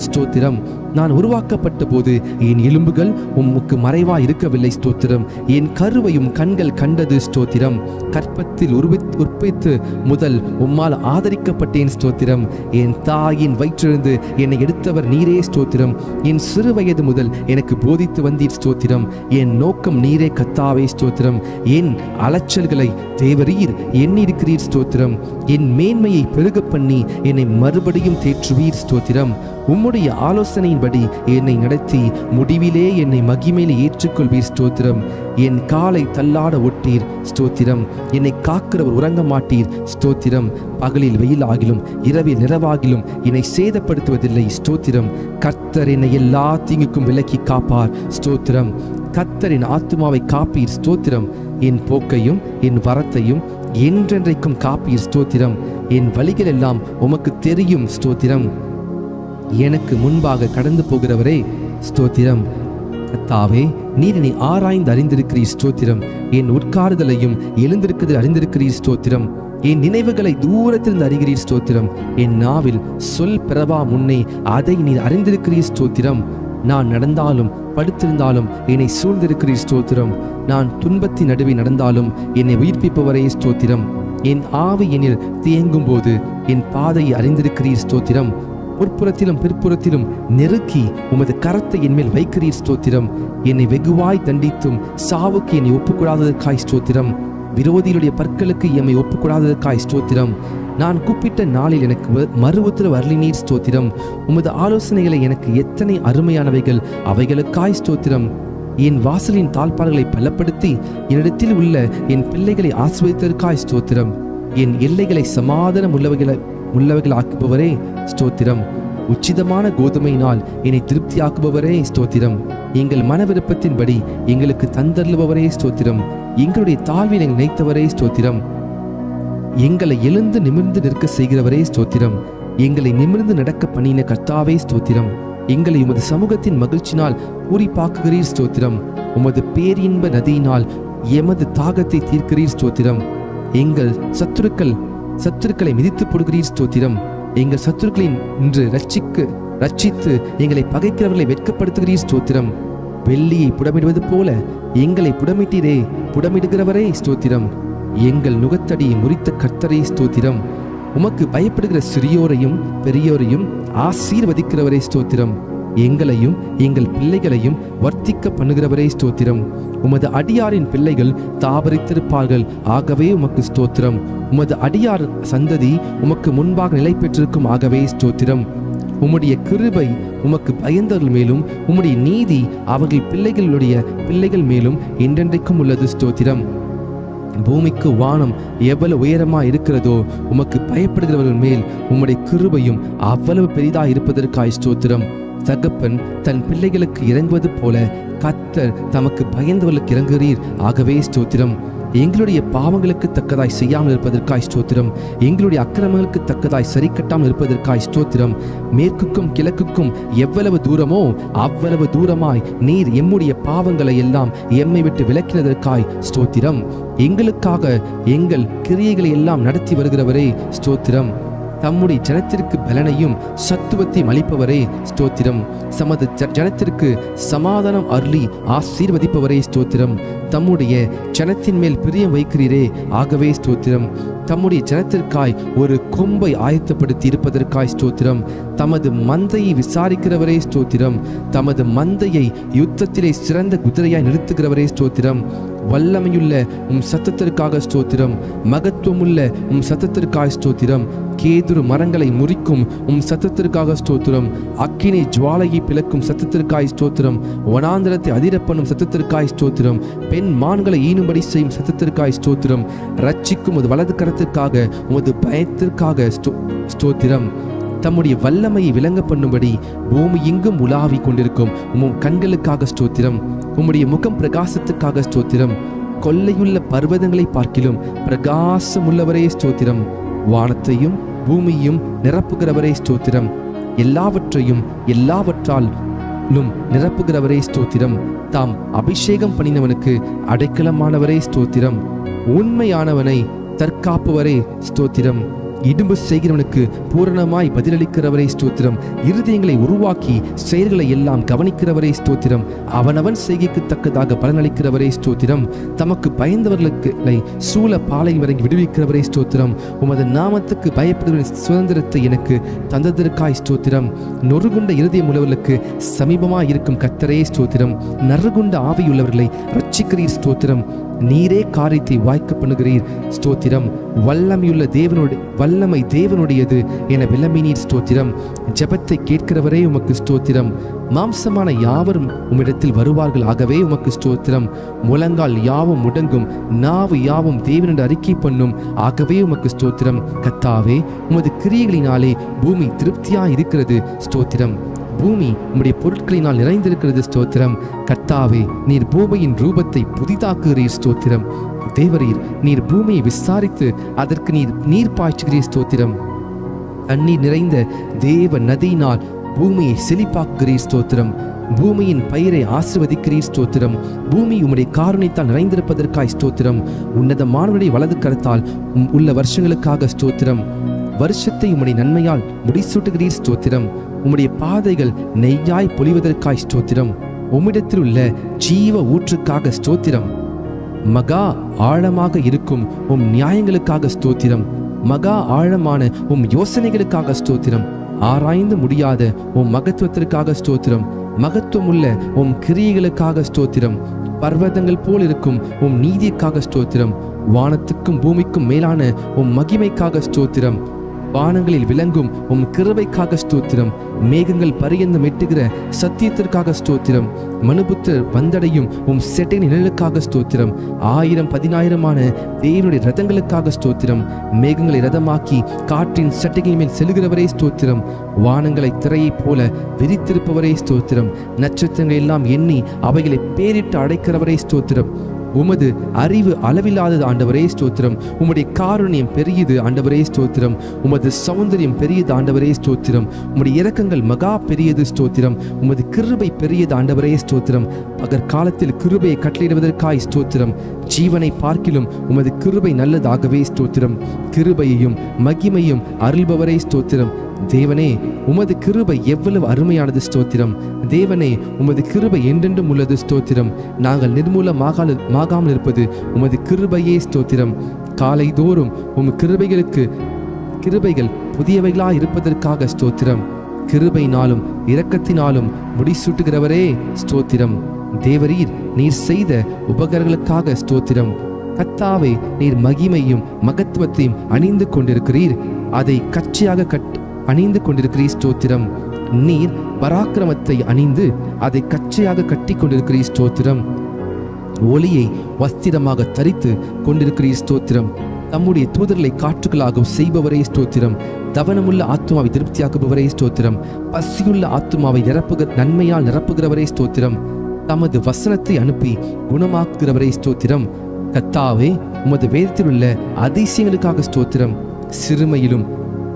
ஸ்தோத்திரம். நான் உருவாக்கப்பட்ட போது என் எலும்புகள் உமக்கு மறைவாய் இருக்கவில்லை ஸ்தோத்திரம். என் கருவையும் கண்கள் கண்டது ஸ்தோத்திரம். கற்பத்தில் உற்பத்தி முதல் உம்மால் ஆதரிக்கப்பட்டேன் ஸ்தோத்திரம். என் தாயின் வயிற்றிலிருந்து என்னை எடுத்தவர் நீரே ஸ்தோத்திரம். என் சிறு வயது முதல் எனக்கு போதித்து வந்தீர் ஸ்தோத்திரம். என் நோக்கம் நீரே கர்த்தாவே ஸ்தோத்திரம். என் அலைச்சல்களை தேவரீர் எண்ணிருக்கிறீர் ஸ்தோத்திரம். என் மேன்மையை பெருக பண்ணி என்னை மறுபடியும் தேற்றுவீர் ஸ்தோத்திரம். உம்முடைய ஆலோசனையின்படி என்னை நடத்தி முடிவிலே என்னை மகிமையிலே ஏற்றுக்கொள்வீர் ஸ்தோத்திரம். என் காலை தள்ளாட ஒட்டீர் ஸ்தோத்திரம். என்னை காக்கிறவர் உறங்க மாட்டீர் ஸ்தோத்திரம். பகலில் வெயிலாகிலும் இரவில் நிறவாகிலும் என்னை சேதப்படுத்துவதில்லை ஸ்தோத்திரம். கர்த்தர் என்னை எல்லா தீங்குக்கும் விலக்கி காப்பார் ஸ்தோத்திரம். கர்த்தரின் ஆத்துமாவை காப்பீர் ஸ்தோத்திரம். என் போக்கையும் என் வரத்தையும் என்றென்றைக்கும் காப்பீர் ஸ்தோத்திரம். என் வழிகள் எல்லாம் உமக்கு தெரியும் ஸ்தோத்திரம். எனக்கு முன்பாக கடந்து போகிறவரே ஸ்தோத்திரம். கர்த்தாவே, நீர் என்னை ஆராய்ந்து அறிந்திருக்கிறீர் ஸ்தோத்திரம். என் உட்காருதலையும் எழுந்திருக்கிறதை அறிந்திருக்கிறீர் ஸ்தோத்திரம். என் நினைவுகளை தூரத்திலிருந்து அறிகிறீர் ஸ்தோத்திரம். என் நாவில் சொல் பிறவா முன்னே அதை நீர் அறிந்திருக்கிறீர் ஸ்தோத்திரம். நான் நடந்தாலும் படுத்திருந்தாலும் என்னை சூழ்ந்திருக்கிறீர் ஸ்தோத்திரம். நான் துன்பத்தின் நடுவே நடந்தாலும் என்னை உயிர்ப்பிப்பவரே ஸ்தோத்திரம். என் ஆவி என்னில் தேங்கும் போது என் பாதையை அறிந்திருக்கிறீர் ஸ்தோத்திரம். முற்புறத்திலும் பிற்புறத்திலும் நெருக்கி உமது கரத்தை என்மேல் வைக்கிறீர் ஸ்தோத்திரம். என்னை வெகுவாய் தண்டித்தும் சாவுக்கு என்னை ஒப்புக்கூடாததற்காய் ஸ்தோத்திரம். விரோதிகளுடைய பற்களுக்கு எம்மை ஒப்புக்கூடாததற்காய் ஸ்தோத்திரம். நான் கூப்பிட்ட நாளில் எனக்கு மறு உத்தரவு அருளினீர் ஸ்தோத்திரம். உமது ஆலோசனைகளை எனக்கு எத்தனை அருமையானவைகள், அவைகளுக்காய் ஸ்தோத்திரம். என் வாசலின் தாழ்பால்களை பலப்படுத்தி என்னிடத்தில் உள்ள என் பிள்ளைகளை ஆசீர்வதித்ததற்காய் ஸ்தோத்திரம். என் எல்லைகளை சமாதானம் உள்ளவைகளாக்குபவரே ஸ்தோத்திரம். உச்சிதமான கோதுமையினால் என்னை திருப்தியாக்குபவரே ஸ்தோத்திரம். எங்கள் மன விருப்பத்தின்படி எங்களுக்கு தந்தருளுபவரே ஸ்தோத்திரம். எங்களுடைய தாழ்வில் எங்கள் நினைத்தவரே ஸ்தோத்திரம். எங்களை எழுந்து நிமிர்ந்து நிற்க செய்கிறவரே ஸ்தோத்திரம். எங்களை நிமிர்ந்து நடக்க பண்ணின கர்த்தாவே ஸ்தோத்திரம். எங்களை உமது சமூகத்தின் மகிழ்ச்சினால் பூரிப்பாக்குகிறீர் ஸ்தோத்திரம். உமது பேரின்ப நதியினால் எமது தாகத்தை தீர்க்கிறீர் ஸ்தோத்திரம். எங்கள் சத்துருக்களை மிதித்து போடுகிறீர் ஸ்தோத்திரம். எங்கள் சத்துருக்களை இன்று ரட்சித்து எங்களை பகைக்கிறவர்களை வெட்கப்படுத்துகிறீர் ஸ்தோத்திரம். வெள்ளியை புடமிடுவது போல எங்களை புடமிட்டீரே, புடமிடுகிறவரே ஸ்தோத்திரம். எங்கள் நுகத்தடியை முறித்த கர்த்தரே ஸ்தோத்திரம். உமக்கு பயப்படுகிற சிறியோரையும் பெரியோரையும் ஆசீர்வதிக்கிறவரே ஸ்தோத்திரம். எங்களையும் எங்கள் பிள்ளைகளையும் வர்த்திக்க பண்ணுகிறவரே ஸ்தோத்திரம். உமது அடியாரின் பிள்ளைகள் தாபரித்திருப்பார்கள், ஆகவே உமக்கு ஸ்தோத்திரம். உமது அடியார் சந்ததி உமக்கு முன்பாக நிலை பெற்றிருக்கும், ஆகவே ஸ்தோத்திரம். உம்முடைய கிருபை உமக்கு பயந்தவர்கள் மேலும் உம்முடைய நீதி அவர்கள் பிள்ளைகள் மேலும் என்றென்றைக்கும் உள்ளது ஸ்தோத்திரம். பூமிக்கு வானம் எவ்வளவு உயரமா இருக்கிறதோ உமக்கு பயப்படுகிறவர்கள் மேல் உம்முடைய கிருபையும் அவ்வளவு பெரிதா இருப்பதற்காய் ஸ்தோத்திரம். தகப்பன் தன் பிள்ளைகளுக்கு இறங்குவது போல கர்த்தர் தமக்கு பயந்தவர்களுக்கு இறங்குகிறீர், ஆகவே ஸ்தோத்திரம். எங்களுடைய பாவங்களுக்கு தக்கதாய் செய்யாமல் இருப்பதற்காய் ஸ்தோத்திரம். எங்களுடைய அக்கிரமங்களுக்கு தக்கதாய் சரி கட்டாமல் இருப்பதற்காய் ஸ்தோத்திரம். மேற்குக்கும் கிழக்குக்கும் எவ்வளவு தூரமோ அவ்வளவு தூரமாய் நீர் எம்முடைய பாவங்களை எல்லாம் எம்மை விட்டு விலக்கினதற்காய் ஸ்தோத்திரம். எங்களுக்காக எங்கள் கிரியைகளை எல்லாம் நடத்தி வருகிறவரே ஸ்தோத்திரம். தம்முடைய ஜனத்திற்கு பலனையும் சத்துவத்தையும் அளிப்பவரே ஸ்தோத்திரம். சமது ஜனத்திற்கு சமாதானம் அருளி ஆசீர்வதிப்பவரே ஸ்தோத்திரம். தம்முடைய ஜனத்தின் மேல் பிரியம் வைக்கிறீரே, ஆகவே ஸ்தோத்திரம். தம்முடைய ஜனத்திற்காய் ஒரு கொம்பை ஆயத்தப்படுத்தி இருப்பதற்காய் ஸ்தோத்திரம். தமது மந்தையை விசாரிக்கிறவரே ஸ்தோத்திரம். தமது மந்தையை யுத்தத்திலே சிறந்த குதிரையாய் நிறுத்துகிறவரே ஸ்தோத்திரம். வல்லமையுள்ள சத்தத்திற்காக ஸ்தோத்திரம். மகத்துவமுள்ள சத்தத்திற்காக ஸ்தோத்திரம். கேதுரு மரங்களை முறிக்கும் சத்தத்திற்காக ஸ்தோத்திரம். அக்கினி ஜுவாலையை பிளக்கும் சத்தத்திற்காய் ஸ்தோத்திரம். வனாந்திரத்தை அதிரப்பண்ணும் சத்தத்திற்காய் ஸ்தோத்திரம். பெண் மான்களை ஈனும்படி செய்யும் சத்தத்திற்காய் ஸ்தோத்திரம். ரட்சிக்கும் வலது கரத்திற்காக உமது பயத்திற்காக ஸ்தோத்திரம். தம்முடைய வல்லமையை விளங்க பண்ணும்படி பூமி எங்கும் உலாவி கொண்டிருக்கும் உம் கண்களுக்காக ஸ்தோத்திரம். உம்முடைய முகம் பிரகாசத்துக்காக ஸ்தோத்திரம். கொள்ளையுள்ள பர்வதங்களை பார்க்கிலும் பிரகாசமுள்ளவரே ஸ்தோத்திரம். வானத்தையும் பூமியையும் நிரப்புகிறவரே ஸ்தோத்திரம். எல்லாவற்றாலும் நிரப்புகிறவரே ஸ்தோத்திரம். தாம் அபிஷேகம் பண்ணினவனுக்கு அடைக்கலமானவரே ஸ்தோத்திரம். உண்மையானவனை தற்காப்புவரே ஸ்தோத்திரம். இடும்பு செய்கிறவனுக்கு பூரணமாய் பதிலளிக்கிறவரே ஸ்தோத்திரம். இருதயங்களை உருவாக்கி செயல்களை எல்லாம் கவனிக்கிறவரே ஸ்தோத்திரம். அவனவன் செய்கைக்கு தக்கதாக பலனளிக்கிறவரே ஸ்தோத்திரம். தமக்கு பயந்தவர்களை சூழ பாலை வரைக்கும் விடுவிக்கிறவரே ஸ்தோத்திரம். உமது நாமத்துக்கு பயப்படுகிற சுதந்திரத்தை எனக்கு தந்ததற்காய் ஸ்தோத்திரம். நொறுகுண்ட இருதயம் உள்ளவர்களுக்கு சமீபமாய் இருக்கும் கர்த்தரே ஸ்தோத்திரம். நறுகுண்ட ஆவியுள்ளவர்களை ரட்சிக்கிறீர் ஸ்தோத்திரம். நீரே காரியத்தை வாய்க்க பண்ணுகிறீர் ஸ்தோத்திரம். வல்லமை தேவனுடையது என விளம்பினீர் ஸ்தோத்திரம். ஜெபத்தை கேட்கிறவரே உமக்கு ஸ்தோத்திரம். மாம்சமான யாவரும் உம்மிடத்தில் வருவார்கள், ஆகவே உமக்கு ஸ்தோத்திரம். முழங்கால் யாவும் முடங்கும், நாவு யாவும் தேவனோடு அறிக்கை பண்ணும், ஆகவே உமக்கு ஸ்தோத்திரம். கர்த்தாவே, உமது கிரியைகளினாலே பூமி திருப்தியா இருக்கிறது ஸ்தோத்திரம். பூமி உம்முடைய பொருட்களினால் நிறைந்திருக்கிறது ஸ்தோத்திரம். கர்த்தாவே, நீர் பூமியின் ரூபத்தை புதிதாக்குகிறீர் ஸ்தோத்திரம். தேவரீர், நீர் பூமியை விசாரித்து அதற்கு நீர் பாய்ச்சுகிறீர் ஸ்தோத்திரம். தண்ணீர் நிறைந்த தேவ நதியினால் பூமியை செழிப்பாக்குகிறீர் ஸ்தோத்திரம். பூமியின் பயிரை ஆசீர்வதிக்கிறீர் ஸ்தோத்திரம். பூமி உம்முடைய காருண்யத்தால் நிறைந்திருப்பதற்காய் ஸ்தோத்திரம். உன்னதமானவருடைய வலது கரத்தால் உள்ள வருஷங்களுக்காக ஸ்தோத்திரம். வருஷத்தை உம்முடைய நன்மையால் முடிசூட்டுகிறீர் ஸ்தோத்திரம். உம்முடைய பாதைகள் நெய்யாய் பொழிவதற்காய் ஸ்தோத்திரம். உம்மிடத்தில் உள்ள ஜீவ ஊற்றுக்காக ஸ்தோத்திரம். மகா ஆழமாக இருக்கும் உம் நியாயங்களுக்காக ஸ்தோத்திரம். மகா ஆழமான உம் யோசனைகளுக்காக ஸ்தோத்திரம். ஆராய்ந்து முடியாத உம் மகத்துவத்திற்காக ஸ்தோத்திரம். மகத்துவமுள்ள உம் கிரியைகளுக்காக ஸ்தோத்திரம். பர்வதங்கள் போல் இருக்கும் உம் நீதிக்காக ஸ்தோத்திரம். வானத்துக்கும் பூமிக்கும் மேலான உம் மகிமைக்காக ஸ்தோத்திரம். வானங்களில் விளங்கும் உம் கிருபைக்காக ஸ்தோத்திரம். மேகங்கள் பரியந்தம் எட்டுகிற சத்தியத்திற்காக ஸ்தோத்திரம். மனுபுத்தர் வந்தடையும் உம் செட்டை நிழலுக்காக ஸ்தோத்திரம். 1000-10,000 தேவனுடைய ரதங்களுக்காக ஸ்தோத்திரம். மேகங்களை ரதமாக்கி காற்றின் சட்டைகள் மேல் செல்கிறவரே ஸ்தோத்திரம். வானங்களை திரையைப் போல விரித்திருப்பவரே ஸ்தோத்திரம். நட்சத்திரங்கள் எல்லாம் எண்ணி அவைகளை பேரிட்டு அடைக்கிறவரே ஸ்தோத்திரம். உமது அறிவு அளவில்லாதது ஆண்டவரே ஸ்தோத்திரம். உம்முடைய காருண்யம் பெரியது ஆண்டவரே ஸ்தோத்திரம். உமது சௌந்தரியம் பெரியது ஆண்டவரே ஸ்தோத்திரம். உம்முடைய இரக்கங்கள் மகா பெரியது ஸ்தோத்திரம். உமது கிருபை பெரியது ஆண்டவரே ஸ்தோத்திரம். பகற்காலத்தில் கிருபையை கட்டளையிடுவதற்காய் ஸ்தோத்திரம். ஜீவனை பார்க்கிலும் உமது கிருபை நல்லதாகவே ஸ்தோத்திரம். கிருபையையும் மகிமையும் அருள்பவரே ஸ்தோத்திரம். தேவனே, உமது கிருபை எவ்வளவு அருமையானது ஸ்தோத்திரம். தேவனே, உமது கிருபை என்றென்றும் உள்ளது ஸ்தோத்திரம். நாங்கள் நிர்மூலமாகாமல் இருப்பது உமது கிருபையே ஸ்தோத்திரம். காலை தோறும் உம் கிருபைகள் புதியவைகளாய் இருப்பதற்காக ஸ்தோத்திரம். கிருபையினாலும் இரக்கத்தினாலும் முடிசூட்டுகிறவரே ஸ்தோத்திரம். தேவரீர், நீர் செய்த உபகாரங்களுக்காக ஸ்தோத்திரம். கர்த்தாவே, நீர் மகிமையும் மகத்துவத்தையும் அணிந்து கொண்டிருக்கிறீர். அதை கச்சையாக அணிந்து கொண்டிருக்கிறீர் ஸ்தோத்திரம். நீர் பராக்கிரமத்தை அணிந்து அதை கச்சையாக கட்டி கொண்டிருக்கிறீர் ஸ்தோத்திரம். ஒளியை வஸ்திரமாக தரித்து கொண்டிருக்கிறீர் ஸ்தோத்திரம். தம்முடைய தூதர்களை காற்றுகளாக செய்பவரே ஸ்தோத்திரம். தவனமுள்ள ஆத்மாவை திருப்தியாக்குபவரே ஸ்தோத்திரம். பசியுள்ள ஆத்மாவை நன்மையால் நிரப்புகிறவரே ஸ்தோத்திரம். தமது வசனத்தை அனுப்பி குணமாக்குகிறவரே ஸ்தோத்திரம். கர்த்தாவே, உமது வேதத்தில் உள்ள அதிசயங்களுக்காக ஸ்தோத்திரம். சிறுமையிலும்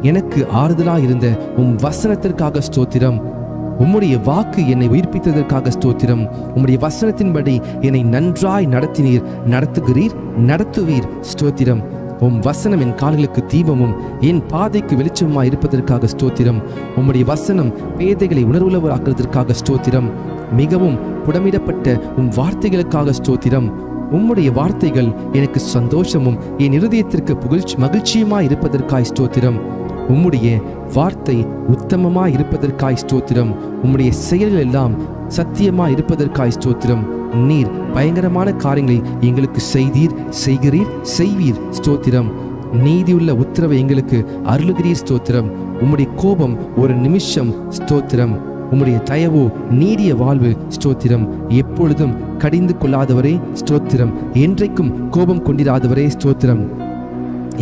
எனக்கு ஆறுதலாய் இருந்த உம் வசனத்திற்காக ஸ்தோத்திரம். உம்முடைய வாக்கு என்னை உயிர்ப்பித்ததற்காக ஸ்தோத்திரம். உம்முடைய வசனத்தின்படி என்னை நன்றாய் நடத்துவீர் ஸ்தோத்திரம். உம் வசனம் என் கால்களுக்கு தீபமும் என் பாதைக்கு வெளிச்சமாய் இருப்பதற்காக ஸ்தோத்திரம். உம்முடைய வசனம் பேதைகளை உணர்வுள்ளவராக்குவதற்காக ஸ்தோத்திரம். மிகவும் புடமிடப்பட்ட உம் வார்த்தைகளுக்காக ஸ்தோத்திரம். உம்முடைய வார்த்தைகள் எனக்கு சந்தோஷமும் என் இருதயத்திற்கு மகிழ்ச்சியுமாய் இருப்பதற்காய் ஸ்தோத்திரம். உம்முடைய வார்த்தை உத்தமமாய் இருப்பதற்காய் ஸ்தோத்திரம். உம்முடைய செயல்கள் எல்லாம் சத்தியமாய் இருப்பதற்காய் ஸ்தோத்திரம். நீர் பயங்கரமான காரியங்களை எங்களுக்கு செய்வீர் ஸ்தோத்திரம். நீதியுள்ள உத்தரவை எங்களுக்கு அருளுகிறீர் ஸ்தோத்திரம். உம்முடைய கோபம் ஒரு நிமிஷம் ஸ்தோத்திரம். உம்முடைய தயவோ நீடிய வாழ்வு ஸ்தோத்திரம். எப்பொழுதும் கடிந்து கொள்ளாதவரே ஸ்தோத்திரம். என்றைக்கும் கோபம் கொண்டிராதவரே ஸ்தோத்திரம்.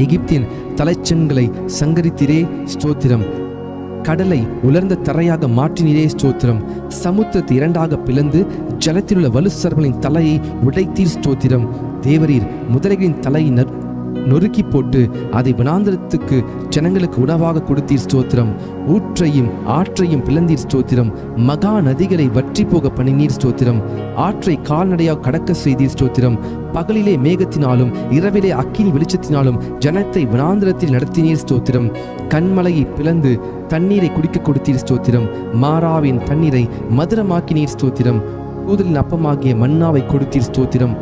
எகிப்தின் தலைச்சன்களை சங்கரித்திரே ஸ்தோத்திரம். கடலை உலர்ந்த தரையாக மாற்றினீரே ஸ்தோத்திரம். சமுத்திரத்தை இரண்டாக பிளந்து ஜலத்திலுள்ள வலுசர்களின் தலையை உடைத்தீர் ஸ்தோத்திரம். தேவரீர் முதலைகளின் தலையை நொறுக்கி போட்டு அதை வனாந்திரத்துக்கு ஜனங்களுக்கு உணவாக கொடுத்தீர் ஸ்தோத்திரம். ஊற்றையும் ஆற்றையும் பிளந்தீர் ஸ்தோத்திரம். மகா நதிகளை வற்றி போக பண்ணினீர் ஸ்தோத்திரம். ஆற்றை கால்நடையாக கடக்க செய்தீர் ஸ்தோத்திரம். பகலிலே மேகத்தினாலும் இரவிலே அக்கினி வெளிச்சத்தினாலும் ஜனத்தை வனாந்திரத்தில் நடத்தினீர் ஸ்தோத்திரம். கண்மலையை பிளந்து தண்ணீரை குடிக்க கொடுத்தீர் ஸ்தோத்திரம். மாறாவின் தண்ணீரை மதுரமாக்கினீர் ஸ்தோத்திரம். கூதலின் அப்பமாகிய மன்னாவை கொடுத்தீர் ஸ்தோத்திரம்.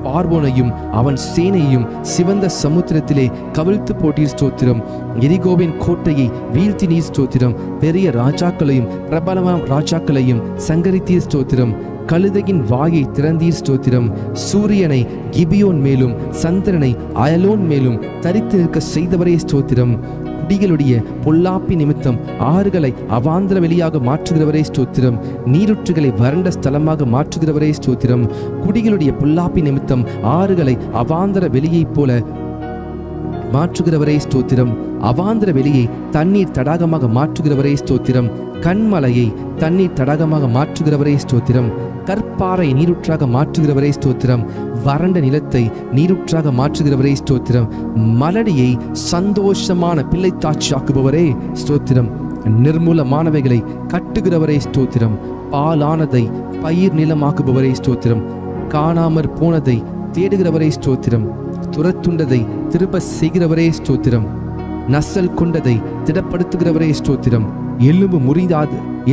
பார்வோனையும் அவன் சேனையும் சிவந்த சமுத்திரத்திலே கவிழ்த்து போட்டீர் ஸ்தோத்திரம். எரிகோவின் கோட்டையை வீழ்த்தினீர் ஸ்தோத்திரம். பெரிய ராஜாக்களையும் பிரபலமான ராஜாக்களையும் சங்கரித்தீர் ஸ்தோத்திரம். கழுதையின் வாயை திறந்தீர் ஸ்தோத்திரம். சூரியனை கிபியோன் மேலும் சந்திரனை அயலோன் மேலும் தரித்து நிற்க செய்தவரே ஸ்தோத்திரம். குடிகளுடைய பொல்லாப்பி நிமித்தம் ஆறுகளை அவாந்திர வெளியாக மாற்றுகிறவரே ஸ்தோத்திரம். நீருற்றுகளை வறண்ட ஸ்தலமாக மாற்றுகிறவரே ஸ்தோத்திரம். குடிகளுடைய பொல்லாப்பி நிமித்தம் ஆறுகளை அவாந்திர வெளியைப் போல மாற்றுகிறவரே ஸ்தோத்திரம். அவாந்திர வெளியை தண்ணீர் தடாகமாக மாற்றுகிறவரே ஸ்தோத்திரம். கண்மலையை தண்ணீர் தடாகமாக மாற்றுகிறவரே ஸ்தோத்திரம். கற்பாறை நீருற்றாக மாற்றுகிறவரே ஸ்தோத்திரம். வறண்ட நிலத்தை நீருற்றாக மாற்றுகிறவரே ஸ்தோத்திரம். மலடியை சந்தோஷமான பிள்ளைத்தாட்சியாக்குபவரே ஸ்தோத்திரம். நிர்மூலமானவைகளை கட்டுகிறவரே ஸ்தோத்திரம். பாலானதை பயிர் நிலமாக்குபவரே ஸ்தோத்திரம். காணாமற் போனதை தேடுகிறவரே ஸ்தோத்திரம். துரத்துண்டதை திரும்ப செய்கிறவரே ஸ்தோத்திரம். நசல் கொண்டதை திடப்படுத்துகிறவரே ஸ்தோத்திரம்.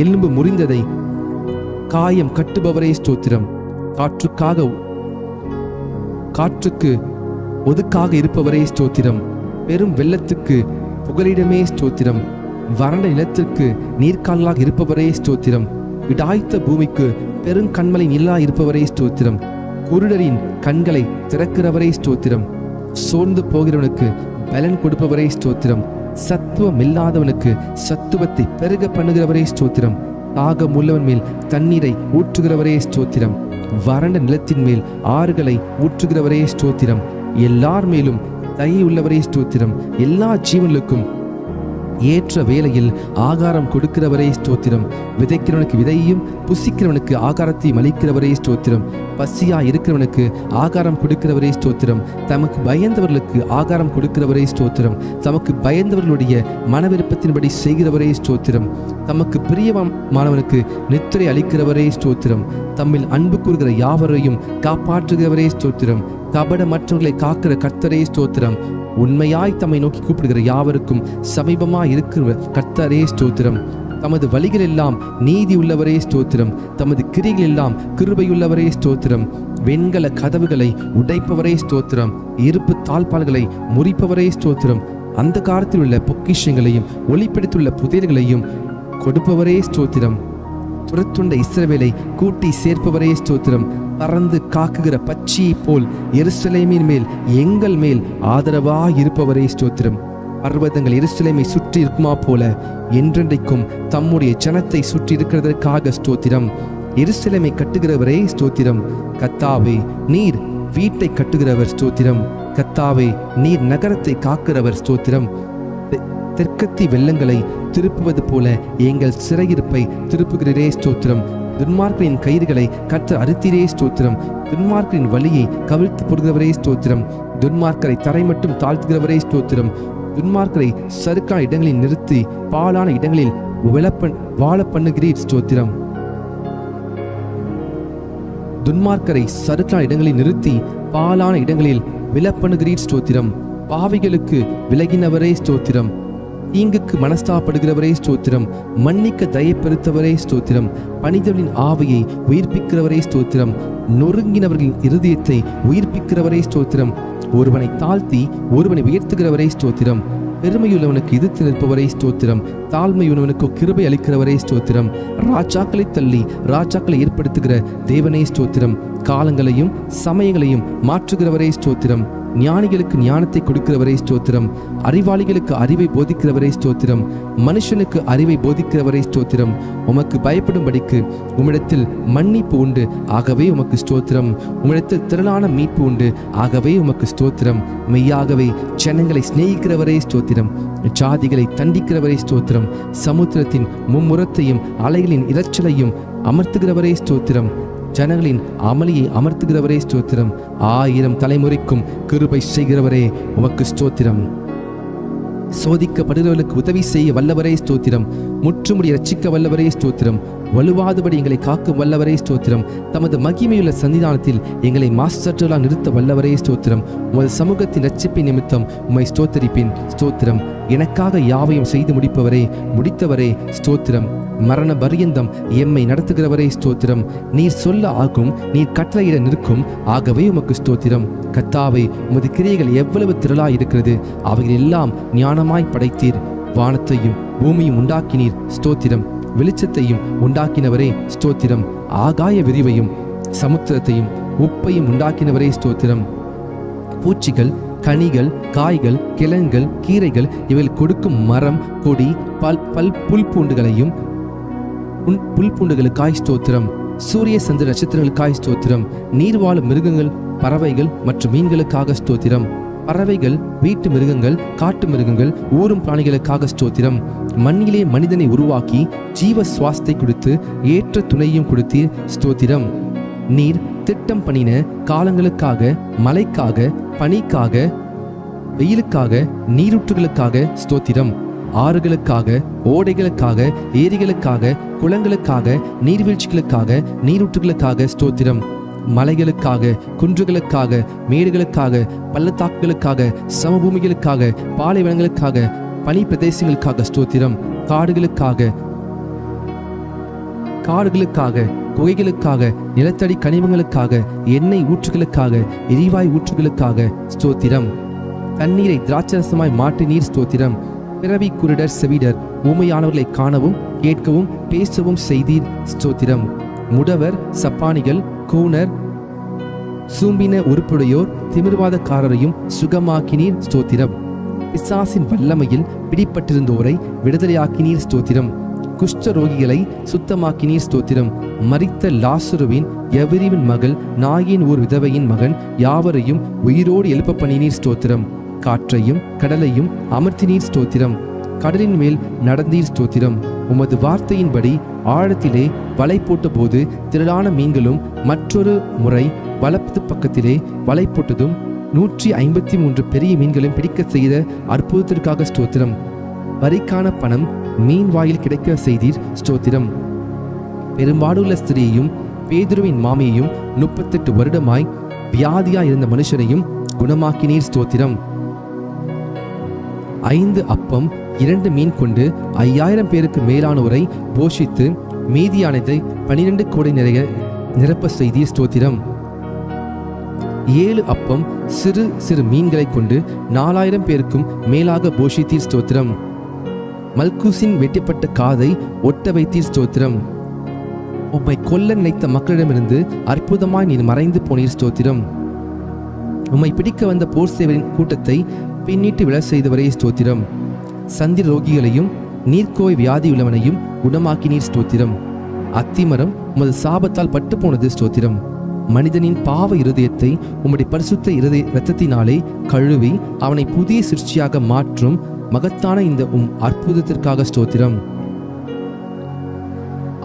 எலும்பு முறிந்ததை காயம் கட்டுபவரே ஸ்தோத்திரம். காற்றுக்கு ஒதுக்காக இருப்பவரே ஸ்தோத்திரம். பெரும் வெள்ளத்துக்கு புகலிடமே ஸ்தோத்திரம். வறண்ட நிலத்திற்கு நீர்க்கால்களாக இருப்பவரே ஸ்தோத்திரம். இடாய்த்த பூமிக்கு பெருங்கண்மலை நிலா இருப்பவரே ஸ்தோத்திரம். குருடரின் கண்களை திறக்கிறவரே ஸ்தோத்திரம். சோர்ந்து போகிறவனுக்கு பலன் கொடுப்பவரே ஸ்தோத்திரம். சத்துவம் இல்லாதவனுக்கு சத்துவத்தை பெருக பண்ணுகிறவரே ஸ்தோத்திரம். தாகம் உள்ளவன் மேல் தண்ணீரை ஊற்றுகிறவரே ஸ்தோத்திரம். வறண்ட நிலத்தின் மேல் ஆறுகளை ஊற்றுகிறவரே ஸ்தோத்திரம். எல்லார் மேலும் தயை உள்ளவரே ஸ்தோத்திரம். எல்லா ஜீவனுக்கும் ஏற்ற வேளையில் ஆகாரம் கொடுக்கிறவரே ஸ்தோத்திரம். விதைக்கிறவனுக்கு விதையையும் புசிக்கிறவனுக்கு ஆகாரத்தையும் அளிக்கிறவரே ஸ்தோத்திரம். பசியா இருக்கிறவனுக்கு ஆகாரம் கொடுக்கிறவரே ஸ்தோத்திரம். தமக்கு பயந்தவர்களுக்கு ஆகாரம் கொடுக்கிறவரே ஸ்தோத்திரம். தமக்கு பயந்தவர்களுடைய மனவிருப்பத்தின்படி செய்கிறவரே ஸ்தோத்திரம். தமக்கு பிரியமானவனுக்கு நித்திரை அளிக்கிறவரே ஸ்தோத்திரம். தம்மில் அன்பு கூறுகிற யாவரையும் காப்பாற்றுகிறவரே ஸ்தோத்திரம். கபடமற்றவர்களை காக்கிற கர்த்தரே ஸ்தோத்திரம். உண்மையாய் தம்மை நோக்கி கூப்பிடுகிற யாவருக்கும் சமீபமாய் இருக்கிற கர்த்தரே ஸ்தோத்திரம். தமது வழிகள் எல்லாம் நீதி உள்ளவரே ஸ்தோத்திரம். தமது கிரிகள் எல்லாம் கிருபையுள்ளவரே ஸ்தோத்திரம். வெண்கல கதவுகளை உடைப்பவரே ஸ்தோத்திரம். இருப்பு தாழ்பால்களை முறிப்பவரே ஸ்தோத்திரம். அந்த காலத்தில் உள்ள பொக்கிஷங்களையும் ஒளிப்பிடித்துள்ள புதையல்களையும் கொடுப்பவரே ஸ்தோத்திரம். துரத்துண்ட இஸ்ரவேலை கூட்டி சேர்ப்பவரே ஸ்தோத்திரம். பறந்து காக்குகிற பட்சியை போல் எருசலேமின் மேல் எங்கள் மேல் ஆதரவாய் இருப்பவரே ஸ்தோத்திரம். பர்வதங்கள் எருசலேமை சுற்றி இருக்குமா போல என்றென்றைக்கும் தம்முடைய ஜனத்தை சுற்றி இருக்கிறதற்காக ஸ்தோத்திரம். எருசலேமை கட்டுகிறவரே ஸ்தோத்திரம். கர்த்தாவே, நீர் வீட்டை கட்டுகிறவர் ஸ்தோத்திரம். கர்த்தாவே, நீர் நகரத்தை காக்கிறவர் ஸ்தோத்திரம். தெற்கத்தி வெள்ளங்களை திருப்புவது போல எங்கள் சிறையிருப்பை திருப்புகிறே ஸ்தோத்திரம். துன்மார்க்கரின் கயிறுகளை கர்த்தர் அறுத்தீரே ஸ்தோத்திரம். துன்மார்க்கரின் வழியை கவிழ்த்து போடுகிறவரே ஸ்தோத்திரம். துன்மார்க்கரை தரை மட்டும் தாழ்த்துகிறவரே ஸ்தோத்திரம். துன்மார்க்கரை சறுக்கான இடங்களில் நிறுத்தி பாலான இடங்களில் வாழ பண்ணுகிறீர் ஸ்தோத்திரம். துன்மார்க்கரை சறுக்கான இடங்களில் நிறுத்தி பாலான இடங்களில் விழப்பண்ணுகிறீர் ஸ்தோத்திரம். பாவிகளுக்கு விலகினவரே ஸ்தோத்திரம். தீங்குக்கு மனஸ்தாப்படுகிறவரே ஸ்தோத்திரம். மன்னிக்க தயப்பெருத்தவரே ஸ்தோத்திரம். பணிதலின் ஆவியை உயிர்ப்பிக்கிறவரே ஸ்தோத்திரம். நொறுங்கினவர்களின் இருதயத்தை உயிர்ப்பிக்கிறவரே ஸ்தோத்திரம். ஒருவனை தாழ்த்தி ஒருவனை உயர்த்துகிறவரே ஸ்தோத்திரம். பெருமையுள்ளவனுக்கு எதிர்த்து நிற்பவரே ஸ்தோத்திரம். தாழ்மையுள்ளவனுக்கு கிருபை அளிக்கிறவரே ஸ்தோத்திரம். ராஜாக்களை தள்ளி ராஜாக்களை ஏற்படுத்துகிற தேவனே ஸ்தோத்திரம். காலங்களையும் சமயங்களையும் மாற்றுகிறவரே ஸ்தோத்திரம். ஞானிகளுக்கு ஞானத்தை கொடுக்கிறவரே ஸ்தோத்திரம். அறிவாளிகளுக்கு அறிவை போதிக்கிறவரே ஸ்தோத்திரம். மனுஷனுக்கு அறிவை போதிக்கிறவரே ஸ்தோத்திரம். உமக்கு பயப்படும்படிக்கு உம்மிடத்தில் மன்னிப்பு உண்டு, ஆகவே உமக்கு ஸ்தோத்திரம். உம்மிடத்தில் திரளான மீட்பு உண்டு, ஆகவே உமக்கு ஸ்தோத்திரம். மெய்யாகவே ஜனங்களை சிநேகிக்கிறவரே ஸ்தோத்திரம். ஜாதிகளை தண்டிக்கிறவரே ஸ்தோத்திரம். சமுத்திரத்தின் மும்முரத்தையும் அலைகளின் இரைச்சலையும் அமர்த்துகிறவரே ஸ்தோத்திரம். ஜனங்களின் அமளியை அமர்த்துகிறவரே ஸ்தோத்திரம். 1000 தலைமுறைக்கும் கிருபை செய்கிறவரே உமக்கு ஸ்தோத்திரம். சோதிக்கப்படுகிறவர்களுக்கு உதவி செய்ய வல்லவரே ஸ்தோத்திரம். முற்றுமுடி ரட்சிக்க வல்லவரே ஸ்தோத்திரம். வலுவாதபடி எங்களை காக்கும் வல்லவரே ஸ்தோத்திரம். தமது மகிமையுள்ள சன்னிதானத்தில் எங்களை மாசற்றலாக நிறுத்த வல்லவரே ஸ்தோத்திரம். உமது சமூகத்தின் ரட்சிப்பின் நிமித்தம் உம்மை ஸ்தோத்தரிப்பின் ஸ்தோத்திரம். எனக்காக யாவையும் செய்து முடித்தவரே ஸ்தோத்திரம். மரண பரியந்தம் எம்மை நடத்துகிறவரே ஸ்தோத்திரம். நீர் சொல்ல ஆகும், நீர் கட்டளையிட நிற்கும், ஆகவே உமக்கு ஸ்தோத்திரம். கர்த்தாவே, உமது கிரியைகள் எவ்வளவு திரளாய் இருக்கிறது. அவைகள் எல்லாம் ஞானமாய் படைத்தீர். வானத்தையும் பூமியும் உண்டாக்கினீர் ஸ்தோத்திரம். வெளிச்சத்தையும் உண்டாக்கினவரே ஸ்தோத்திரம். ஆகாய விரிவையும் சமுத்திரத்தையும் உப்பையும் உண்டாக்கினவரே ஸ்தோத்திரம். பூச்சிகள், கனிகள், காய்கள், கிழங்குகள், கீரைகள் இவைகள் கொடுக்கும் மரம், கொடி, புல்பூண்டுகளையும் புல்பூண்டுகளுக்காய் ஸ்தோத்திரம். சூரிய சந்திர நட்சத்திரங்களுக்காய் ஸ்தோத்திரம். நீர் வாழும் மிருகங்கள், பறவைகள் மற்றும் மீன்களுக்காக ஸ்தோத்திரம். பறவைகள், வீட்டு மிருகங்கள், காட்டு மிருகங்கள், ஊரும் பிராணிகளுக்காக ஸ்தோத்திரம். மண்ணிலே மனிதனை உருவாக்கி ஜீவ சுவாசத்தை கொடுத்து ஏற்ற துணையும் கொடுத்து ஸ்தோத்திரம். நீர் திட்டம் பண்ணின காலங்களுக்காக, மழைக்காக, பனிக்காக, வெயிலுக்காக, நீரூற்றுகளுக்காக ஸ்தோத்திரம். ஆறுகளுக்காக, ஓடைகளுக்காக, ஏரிகளுக்காக, குளங்களுக்காக, நீர்வீழ்ச்சிகளுக்காக, நீரூற்றுகளுக்காக ஸ்தோத்திரம். மலைகளுக்காக, குன்றுகளுக்காக, மேடுகளுக்காக, பள்ளத்தாக்குகளுக்காக, சமபூமிகளுக்காக, பாலைவனங்களுக்காக, பனி பிரதேசங்களுக்காக ஸ்தோத்திரம். காடுகளுக்காக குகைகளுக்காக, நிலத்தடி கனிமங்களுக்காக, எண்ணெய் ஊற்றுகளுக்காக, எரிவாய் ஊற்றுகளுக்காக ஸ்தோத்திரம். தண்ணீரை திராட்சரசமாய் மாற்றினீர் ஸ்தோத்திரம். பிறவி குருடர் செவிடர் ஊமையானவர்களை காணவும் கேட்கவும் பேசவும் செய்தீர் ஸ்தோத்திரம். முடவர், சப்பானிகள், கூனர், சூம்பின உறுப்புடையோர், திமிர்வாதக்காரரையும் சுகமாக்கினீர் ஸ்தோத்திரம். பிசாசின் வல்லமையில் பிடிப்பட்டிருந்தோரை விடுதலையாக்கினீர் ஸ்தோத்திரம். குஷ்ட ரோகிகளை சுத்தமாக்கினீர் ஸ்தோத்திரம். மரித்த லாசருவின் எவரிவின் மகள், நாயின் ஊர் விதவையின் மகன் யாவரையும் உயிரோடு எழுப்ப பண்ணினீர் ஸ்தோத்திரம். காற்றையும் கடலையும் அமர்த்தினீர் ஸ்தோத்திரம். கடலின் மேல் நடந்தீர் ஸ்தோத்திரம். உமது வார்த்தையின்படி ஆழத்திலே வலை போட்ட போது திரளான மீன்களும், மற்றொரு முறை வலது பக்கத்திலே வலை போட்டதும் 153 பெரிய மீன்களையும் பிடிக்க செய்த அற்புதத்திற்காக ஸ்தோத்திரம். வரிக்கான பணம் மீன் வாயில் கிடைக்க செய்தீர் ஸ்தோத்திரம். பெரும்பாடுள்ள ஸ்திரீயையும் பேதுருவின் மாமியையும் 38 வருடமாய் வியாதியாய் இருந்த மனுஷனையும் குணமாக்கினீர் ஸ்தோத்திரம். 5 அப்பம் 2 மீன் கொண்டு 5000 பேருக்கு மேலானோரை போஷித்து மீதியானதை 12 கோடை நிறைய நிரப்ப செய்தீர் ஸ்தோத்திரம். 7 அப்பம் சிறு சிறு மீன்களை கொண்டு 4000 பேருக்கும் மேலாக போஷித்தீர் ஸ்தோத்திரம். மல்கூசின் வெட்டப்பட்ட காதை ஒட்ட வைத்தீர் ஸ்தோத்திரம். உம்மை கொல்ல நினைத்த மக்களிடமிருந்து அற்புதமாய் நீர் மறைந்து போனீர் ஸ்தோத்திரம். உம்மை பிடிக்க வந்த போர் சேவரின் கூட்டத்தை பின்னிட்டு விழ செய்தவரே ஸ்தோத்திரம். சந்திர ரோகிகளையும் நீர்க்கோய் வியாதியுள்ளவனையும் குணமாக்கினீர் ஸ்தோத்திரம். அத்திமரம் உமது சாபத்தால் பட்டு போனது ஸ்தோத்திரம். மனிதனின் பாவ இருதயத்தை உம்முடைய பரிசுத்த இரத்தத்தினாலே கழுவி அவனை புதிய சிருஷ்டியாக மாற்றும் மகத்தான இந்த அற்புதத்திற்காக ஸ்தோத்திரம்.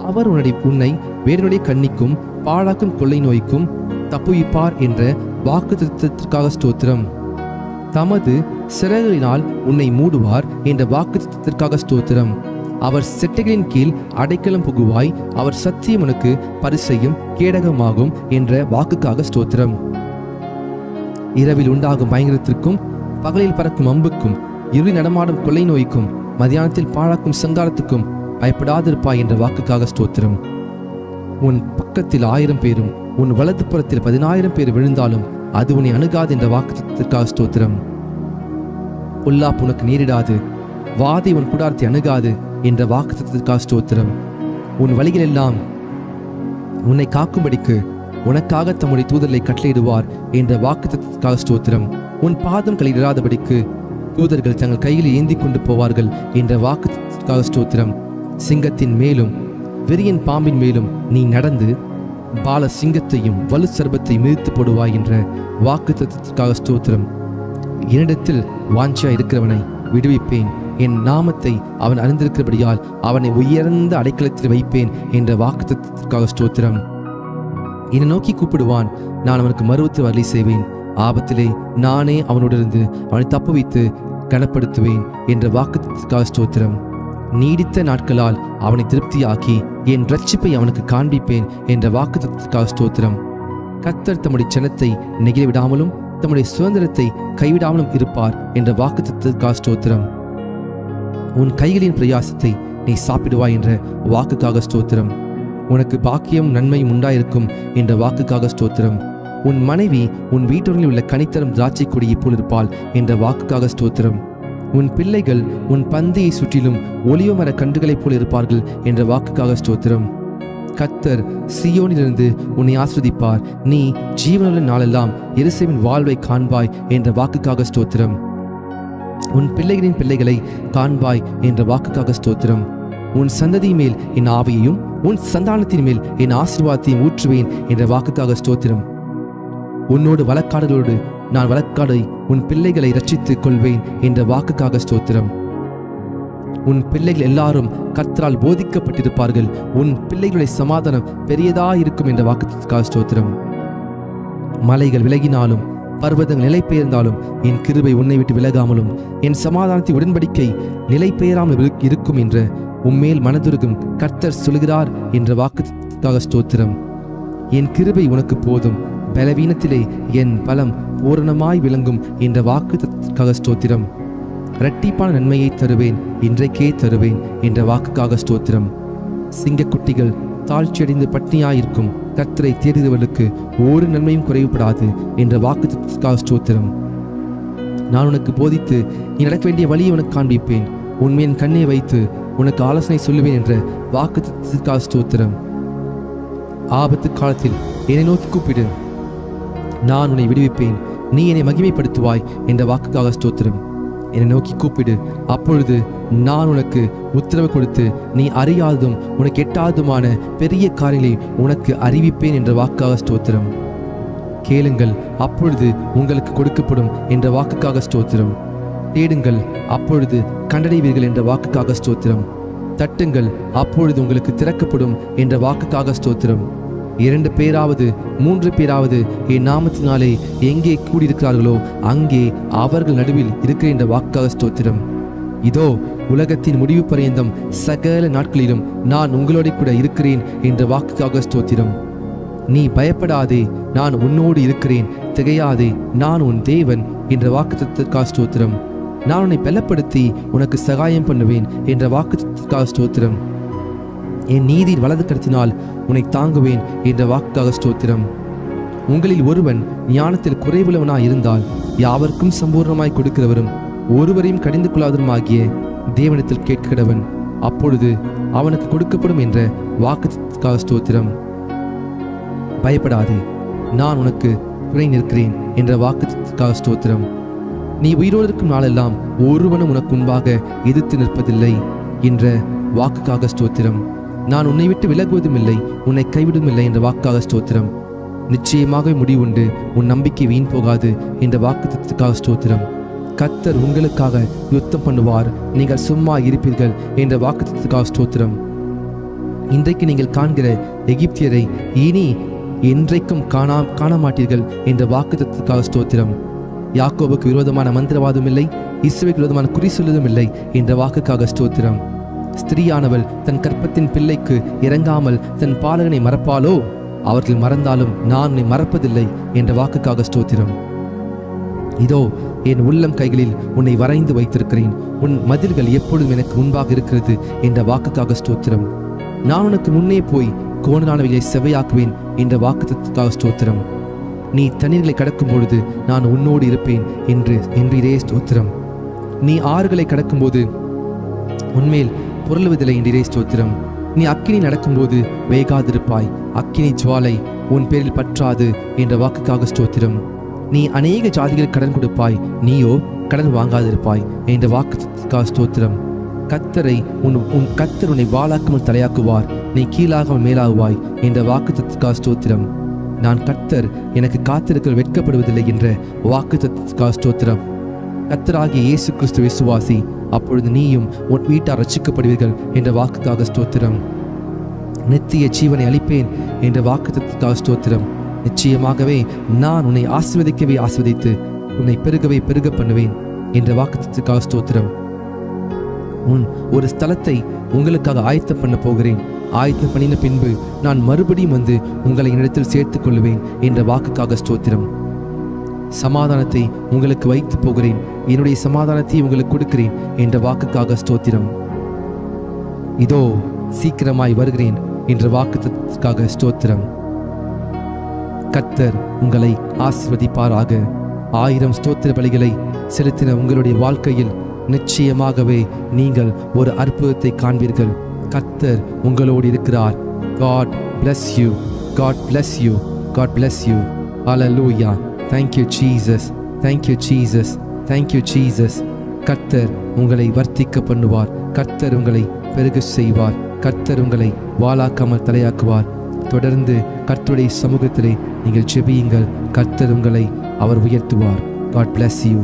அவர் உன்னை வேறனுடைய கண்ணிக்கும் பாழாக்கும் கொள்ளை நோய்க்கும் தப்புவிப்பார் என்ற வாக்குத்தத்தத்திற்காக ஸ்தோத்திரம். தமது சிறகுகளினால் உன்னை மூடுவார் என்ற வாக்குத்தத்தத்திற்காக ஸ்தோத்திரம். அவர் செட்டைகளின் கீழ் அடைக்கலம் புகுவாய், அவர் சத்தியம் உனக்கு பரிசையும் கேடகமாகும் என்ற வாக்குக்காக ஸ்தோத்திரம். இரவில் உண்டாகும் பயங்கரத்திற்கும், பகலில் பறக்கும் அம்புக்கும், இருளில் நடமாடும் கொள்ளை நோய்க்கும், மதியானத்தில் பாழாக்கும் சங்காரத்துக்கும் பயப்படாதிருப்பாய் என்ற வாக்குக்காக ஸ்தோத்திரம். உன் பக்கத்தில் 1000 பேரும் உன் வலது புறத்தில் 10000 பேர் விழுந்தாலும் அது உன்னை அணுகாது என்ற வாக்குத்தத்திற்காக ஸ்தோத்திரம். பொல்லாப்பு உனக்கு நேரிடாது, வாதை உன் கூடாரத்தை அணுகாது என்ற வாக்குத்தத்திற்காக ஸ்தோத்திரம். உன் வழிகளெல்லாம் உன்னை காக்கும்படிக்கு உனக்காக தம்முடைய தூதர்களை கட்டளையிடுவார் என்ற வாக்குத்தத்திற்காக ஸ்தோத்திரம். உன் பாதம் களையிடாதபடிக்கு தூதர்கள் தங்கள் கையில் ஏந்தி கொண்டு போவார்கள் என்ற வாக்குத்தத்திற்காக ஸ்தோத்திரம். சிங்கத்தின் மேலும் வெறியன் பாம்பின் மேலும் நீ நடந்து பால சிங்கத்தையும் வலு சர்பத்தை மிதித்து போடுவாய் என்ற வாக்குத்தத்திற்காக ஸ்தோத்திரம். என்னிடத்தில் வாஞ்சா இருக்கிறவனை விடுவிப்பேன், என் நாமத்தை அவன் அறிந்திருக்கிறபடியால் அவனை உயர்ந்த அடைக்கலத்தில் வைப்பேன் என்ற வாக்குத்தத்திற்காக ஸ்தோத்திரம். என்னை நோக்கி கூப்பிடுவான், நான் அவனுக்கு மறுத்து வரலி செய்வேன். ஆபத்திலே நானே அவனோடிருந்து அவனை தப்புவித்து கனப்படுத்துவேன் என்ற வாக்குத்தத்திற்காக ஸ்தோத்திரம். நீடித்த நாட்களால் அவனை திருப்தியாக்கி என் இரட்சிப்பை அவனுக்கு காண்பிப்பேன் என்ற வாக்குத்தத்திற்காக ஸ்தோத்திரம். கர்த்தர் தம்முடைய ஜனத்தை நெகிழ விடாமலும் தம்முடைய சுதந்திரத்தை கைவிடாமலும் இருப்பார் என்ற வாக்குத்தத்திற்காக ஸ்தோத்திரம். உன் கைகளின் பிரயாசத்தை நீ சாப்பிடுவாய் என்ற வாக்குக்காக ஸ்தோத்திரம். உனக்கு பாக்கியம் நன்மையும் உண்டாயிருக்கும் என்ற வாக்குக்காக ஸ்தோத்திரம். உன் மனைவி உன் வீட்டோரில் உள்ள கனித்தரும் திராட்சை கொடியை போல் இருப்பாள் என்ற வாக்குக்காக ஸ்தோத்திரம். உன் பிள்ளைகள் உன் பந்தியை சுற்றிலும் ஒலிவ மர கன்றுகளைப் போல் இருப்பார்கள் என்ற வாக்குக்காக ஸ்தோத்திரம். கர்த்தர் சீயோனிலிருந்து உன்னை ஆஸ்வதிப்பார், நீ ஜீவனுள்ள நாளெல்லாம் எருசலேமின் வாழ்வை காண்பாய் என்ற வாக்குக்காக ஸ்தோத்திரம். உன் பிள்ளைகளின் பிள்ளைகளை காண்பாய் என்ற வாக்குக்காக ஸ்தோத்திரம். உன் சந்ததி மேல் என் ஆவியையும் உன் சந்தானத்தின் மேல் என் ஆசீர்வாதத்தையும் ஊற்றுவேன் என்ற வாக்குக்காக ஸ்தோத்திரம். உன்னோடு வழக்காடுகளோடு நான் வழக்காடை உன் பிள்ளைகளை ரட்சித்துக் கொள்வேன் என்ற வாக்குக்காக ஸ்தோத்திரம். உன் பிள்ளைகள் எல்லாரும் கர்த்தரால் போதிக்கப்பட்டிருப்பார்கள், உன் பிள்ளைகளுடைய சமாதானம் பெரியதாயிருக்கும் என்ற வாக்குக்காக ஸ்தோத்திரம். மலைகள் விலகினாலும் பர்வதங்கள் நிலை பெயர்ந்தாலும் என் கிருபை உன்னை விட்டு விலகாமலும் என் சமாதானத்தின் உடன்படிக்கை நிலை பெயராமல் இருக்கும் என்ற உம்மேல் மனதுருகும் கர்த்தர் சொல்கிறார் என்ற வாக்குக்காக ஸ்தோத்திரம். என் கிருபை உனக்கு போதும், பலவீனத்திலே என் பலம் பூரணமாய் விளங்கும் என்ற வாக்குக்காக ஸ்தோத்திரம். இரட்டிப்பான நன்மையை தருவேன், இன்றைக்கே தருவேன் என்ற வாக்குக்காக ஸ்தோத்திரம். சிங்கக்குட்டிகள் தாழ்ச்சியடைந்து பட்னியாயிருக்கும் கர்த்தரை தேடுகிறவர்களுக்கு ஒரு நன்மையும் குறைவுபடாது என்ற வாக்குத்தத்தத்திற்காக ஸ்தோத்திரம். நான் உனக்கு போதித்து நீ நடக்க வேண்டிய வழியை உனக்கு காண்பிப்பேன், உண்மையின் கண்ணை வைத்து உனக்கு ஆலோசனை சொல்லுவேன் என்ற வாக்குத்தத்தத்திற்காக ஸ்தோத்திரம். ஆபத்து காலத்தில் என்னை நோக்கி கூப்பிடு, நான் உன்னை விடுவிப்பேன், நீ என்னை மகிமைப்படுத்துவாய் என்ற வாக்குக்காக ஸ்தோத்திரம். என்னை நோக்கி கூப்பிடு, அப்பொழுது நான் உனக்கு உத்தரவு கொடுத்து நீ அறியாததும் உனக்கு எட்டாததுமான பெரிய காரியங்களை உனக்கு அறிவிப்பேன் என்ற வாக்குக்காக ஸ்தோத்திரம். கேளுங்கள், அப்பொழுது உங்களுக்கு கொடுக்கப்படும் என்ற வாக்குக்காக ஸ்தோத்திரம். தேடுங்கள், அப்பொழுது கண்டடைவீர்கள் என்ற வாக்குக்காக ஸ்தோத்திரம். தட்டுங்கள், அப்பொழுது உங்களுக்கு திறக்கப்படும் என்ற வாக்குக்காக ஸ்தோத்திரம். 2 பேராவது 3 பேராவது என் நாமத்தினாலே எங்கே கூடியிருக்கிறார்களோ அங்கே அவர்கள் நடுவில் இருக்கிற என்ற வாக்குக்காக ஸ்தோத்திரம். இதோ உலகத்தின் முடிவு பரியந்தம் சகல நாட்களிலும் நான் உங்களோட கூட இருக்கிறேன் என்ற வாக்குக்காக ஸ்தோத்திரம். நீ பயப்படாதே, நான் உன்னோடு இருக்கிறேன், திகையாதே, நான் உன் தேவன் என்ற வாக்குத்தத்தத்திற்காக ஸ்தோத்திரம். நான் உன்னை பலப்படுத்தி உனக்கு சகாயம் பண்ணுவேன் என்ற வாக்குத்தத்தத்திற்காக ஸ்தோத்திரம். என் நீதியின் வலது கரத்தினால் உன்னை தாங்குவேன் என்ற வாக்குக்காக ஸ்தோத்திரம். உங்களில் ஒருவன் ஞானத்தில் குறைவுள்ளவனாய் இருந்தால் யாவருக்கும் சம்பூர்ணமாய் கொடுக்கிறவரும் ஒருவரையும் கடிந்து கொள்ளாதவருமாகிய தேவனிடத்தில் கேட்கிறவன், அப்பொழுது அவனுக்கு கொடுக்கப்படும் என்ற வாக்குத்தத்தத்திற்காக ஸ்தோத்திரம். பயப்படாதே, நான் உனக்கு துணை நிற்கிறேன் என்ற வாக்குத்தத்தத்திற்காக ஸ்தோத்திரம். நீ உயிரோடு இருக்கும் நாளெல்லாம் ஒருவனும் உனக்கு முன்பாக எதிர்த்து நிற்பதில்லை என்ற வாக்குக்காக ஸ்தோத்திரம். நான் உன்னை விட்டு விலகுவதும் இல்லை, உன்னை கைவிடும் இல்லை என்ற வாக்குக்காக ஸ்தோத்திரம். நிச்சயமாக முடிவுண்டு, உன் நம்பிக்கை வீண் போகாது என்ற வாக்குத்தத்தத்திற்காக ஸ்தோத்திரம். கர்த்தர் உங்களுக்காக யுத்தம் பண்ணுவார், நீங்கள் சும்மா இருப்பீர்கள் என்ற வாக்குத்தத்தத்திற்காக ஸ்தோத்திரம். இன்றைக்கு நீங்கள் காண்கிற எகிப்தியரை இனி என்றைக்கும் காண மாட்டீர்கள் என்ற வாக்குத்தத்தத்திற்காக ஸ்தோத்திரம். யாக்கோபுக்கு விரோதமான மந்திரவாதம் இல்லை, இஸ்ரவேலுக்கு விரோதமான குறி சொல்லுவதும் இல்லை என்ற வாக்குக்காக ஸ்தோத்திரம். ஸ்திரீயானவள் தன் கற்பத்தின் பிள்ளைக்கு இறங்காமல் தன் பாலகனை மறப்பாளோ? அவர்கள் மறந்தாலும் நான் உன்னை மறப்பதில்லை என்ற வாக்குக்காக ஸ்தோத்திரம். இதோ என் உள்ளம் கைகளில் உன்னை வரைந்து வைத்திருக்கிறேன், உன் மதில்கள் எப்பொழுதும் எனக்கு முன்பாக இருக்கிறது என்ற வாக்குக்காக ஸ்தோத்திரம். நான் உனக்கு முன்னே போய் கோணலானவைகளை செவையாக்குவேன் என்ற வாக்குத்தத்தத்திற்காக ஸ்தோத்திரம். நீ தண்ணீர்களை கடக்கும் பொழுது நான் உன்னோடு இருப்பேன் என்றே ஸ்தோத்திரம். நீ ஆறுகளை கடக்கும்போது உன்மேல் புரளுவதில்லை என்றே ஸ்தோத்திரம். நீ அக்கினி நடக்கும்போது வேகாதிருப்பாய், அக்கினி ஜுவாலை உன் பேரில் பற்றாது என்ற வாக்குக்காக ஸ்தோத்திரம். நீ அநேக ஜாதிகள் கடன் கொடுப்பாய், நீயோ கடன் வாங்காதிருப்பாய் என்ற வாக்குக்காக ஸ்தோத்திரம். கர்த்தரை உன் கர்த்தர் உன்னை வாளாக்காமல் தலையாக்குவார், நீ கீழாகாமல் மேலாகுவாய் என்ற வாக்குத்தத்தத்திற்காக ஸ்தோத்திரம். நான் கர்த்தர், எனக்கு காத்திருக்கிற வெட்கப்படுவதில்லை என்ற வாக்குத்தத்தத்திற்காக ஸ்தோத்திரம். கர்த்தராகிய இயேசு கிறிஸ்து விசுவாசி, அப்பொழுது நீயும் உன் வீட்டார் ரட்சிக்கப்படுவீர்கள் என்ற வாக்குக்காக ஸ்தோத்திரம். நித்திய ஜீவனை அளிப்பேன் என்ற வாக்குத்தத்தத்திற்காக ஸ்தோத்திரம். நிச்சயமாகவே நான் உன்னை ஆசீர்வதிக்கவே ஆசீர்வதித்து உன்னை பெருகவே பெருக பண்ணுவேன் என்ற வாக்குத்தத்தத்திற்காக ஸ்தோத்திரம். ஒரு ஸ்தலத்தை உங்களுக்காக ஆயத்தம் பண்ண போகிறேன், ஆயத்தம் பண்ணின பின்பு நான் மறுபடியும் வந்து உங்களை என்னிடத்தில் சேர்த்துக் கொள்வேன் என்ற வாக்குக்காக ஸ்தோத்திரம். சமாதானத்தை உங்களுக்கு வைத்து போகிறேன், என்னுடைய சமாதானத்தை உங்களுக்கு கொடுக்கிறேன் என்ற வாக்குக்காக ஸ்தோத்திரம். இதோ சீக்கிரமாய் வருகிறேன் என்ற வாக்குக்காக ஸ்தோத்திரம். கர்த்தர் உங்களை ஆசீர்வதிப்பாராக. 1000 ஸ்தோத்திர பலிகளை செலுத்தின உங்களுடைய வாழ்க்கையில் நிச்சயமாகவே நீங்கள் ஒரு அற்புதத்தை காண்பீர்கள். கர்த்தர் உங்களோடு இருக்கிறார். God bless you. God bless you. God bless you. Hallelujah. Thank you Jesus. Thank you Jesus. Thank you Jesus. கர்த்தர் உங்களை வர்த்திக்க பண்ணுவார். கர்த்தர் உங்களை பெருக செய்வார். கர்த்தர் உங்களை வாளாக்காமல் தலையாக்குவார். தொடர்ந்து கர்த்தருடைய சமூகத்திலே நீங்கள் ஜெபியுங்கள். கர்த்தர் உங்களை அவர் உயர்த்துவார். God bless you.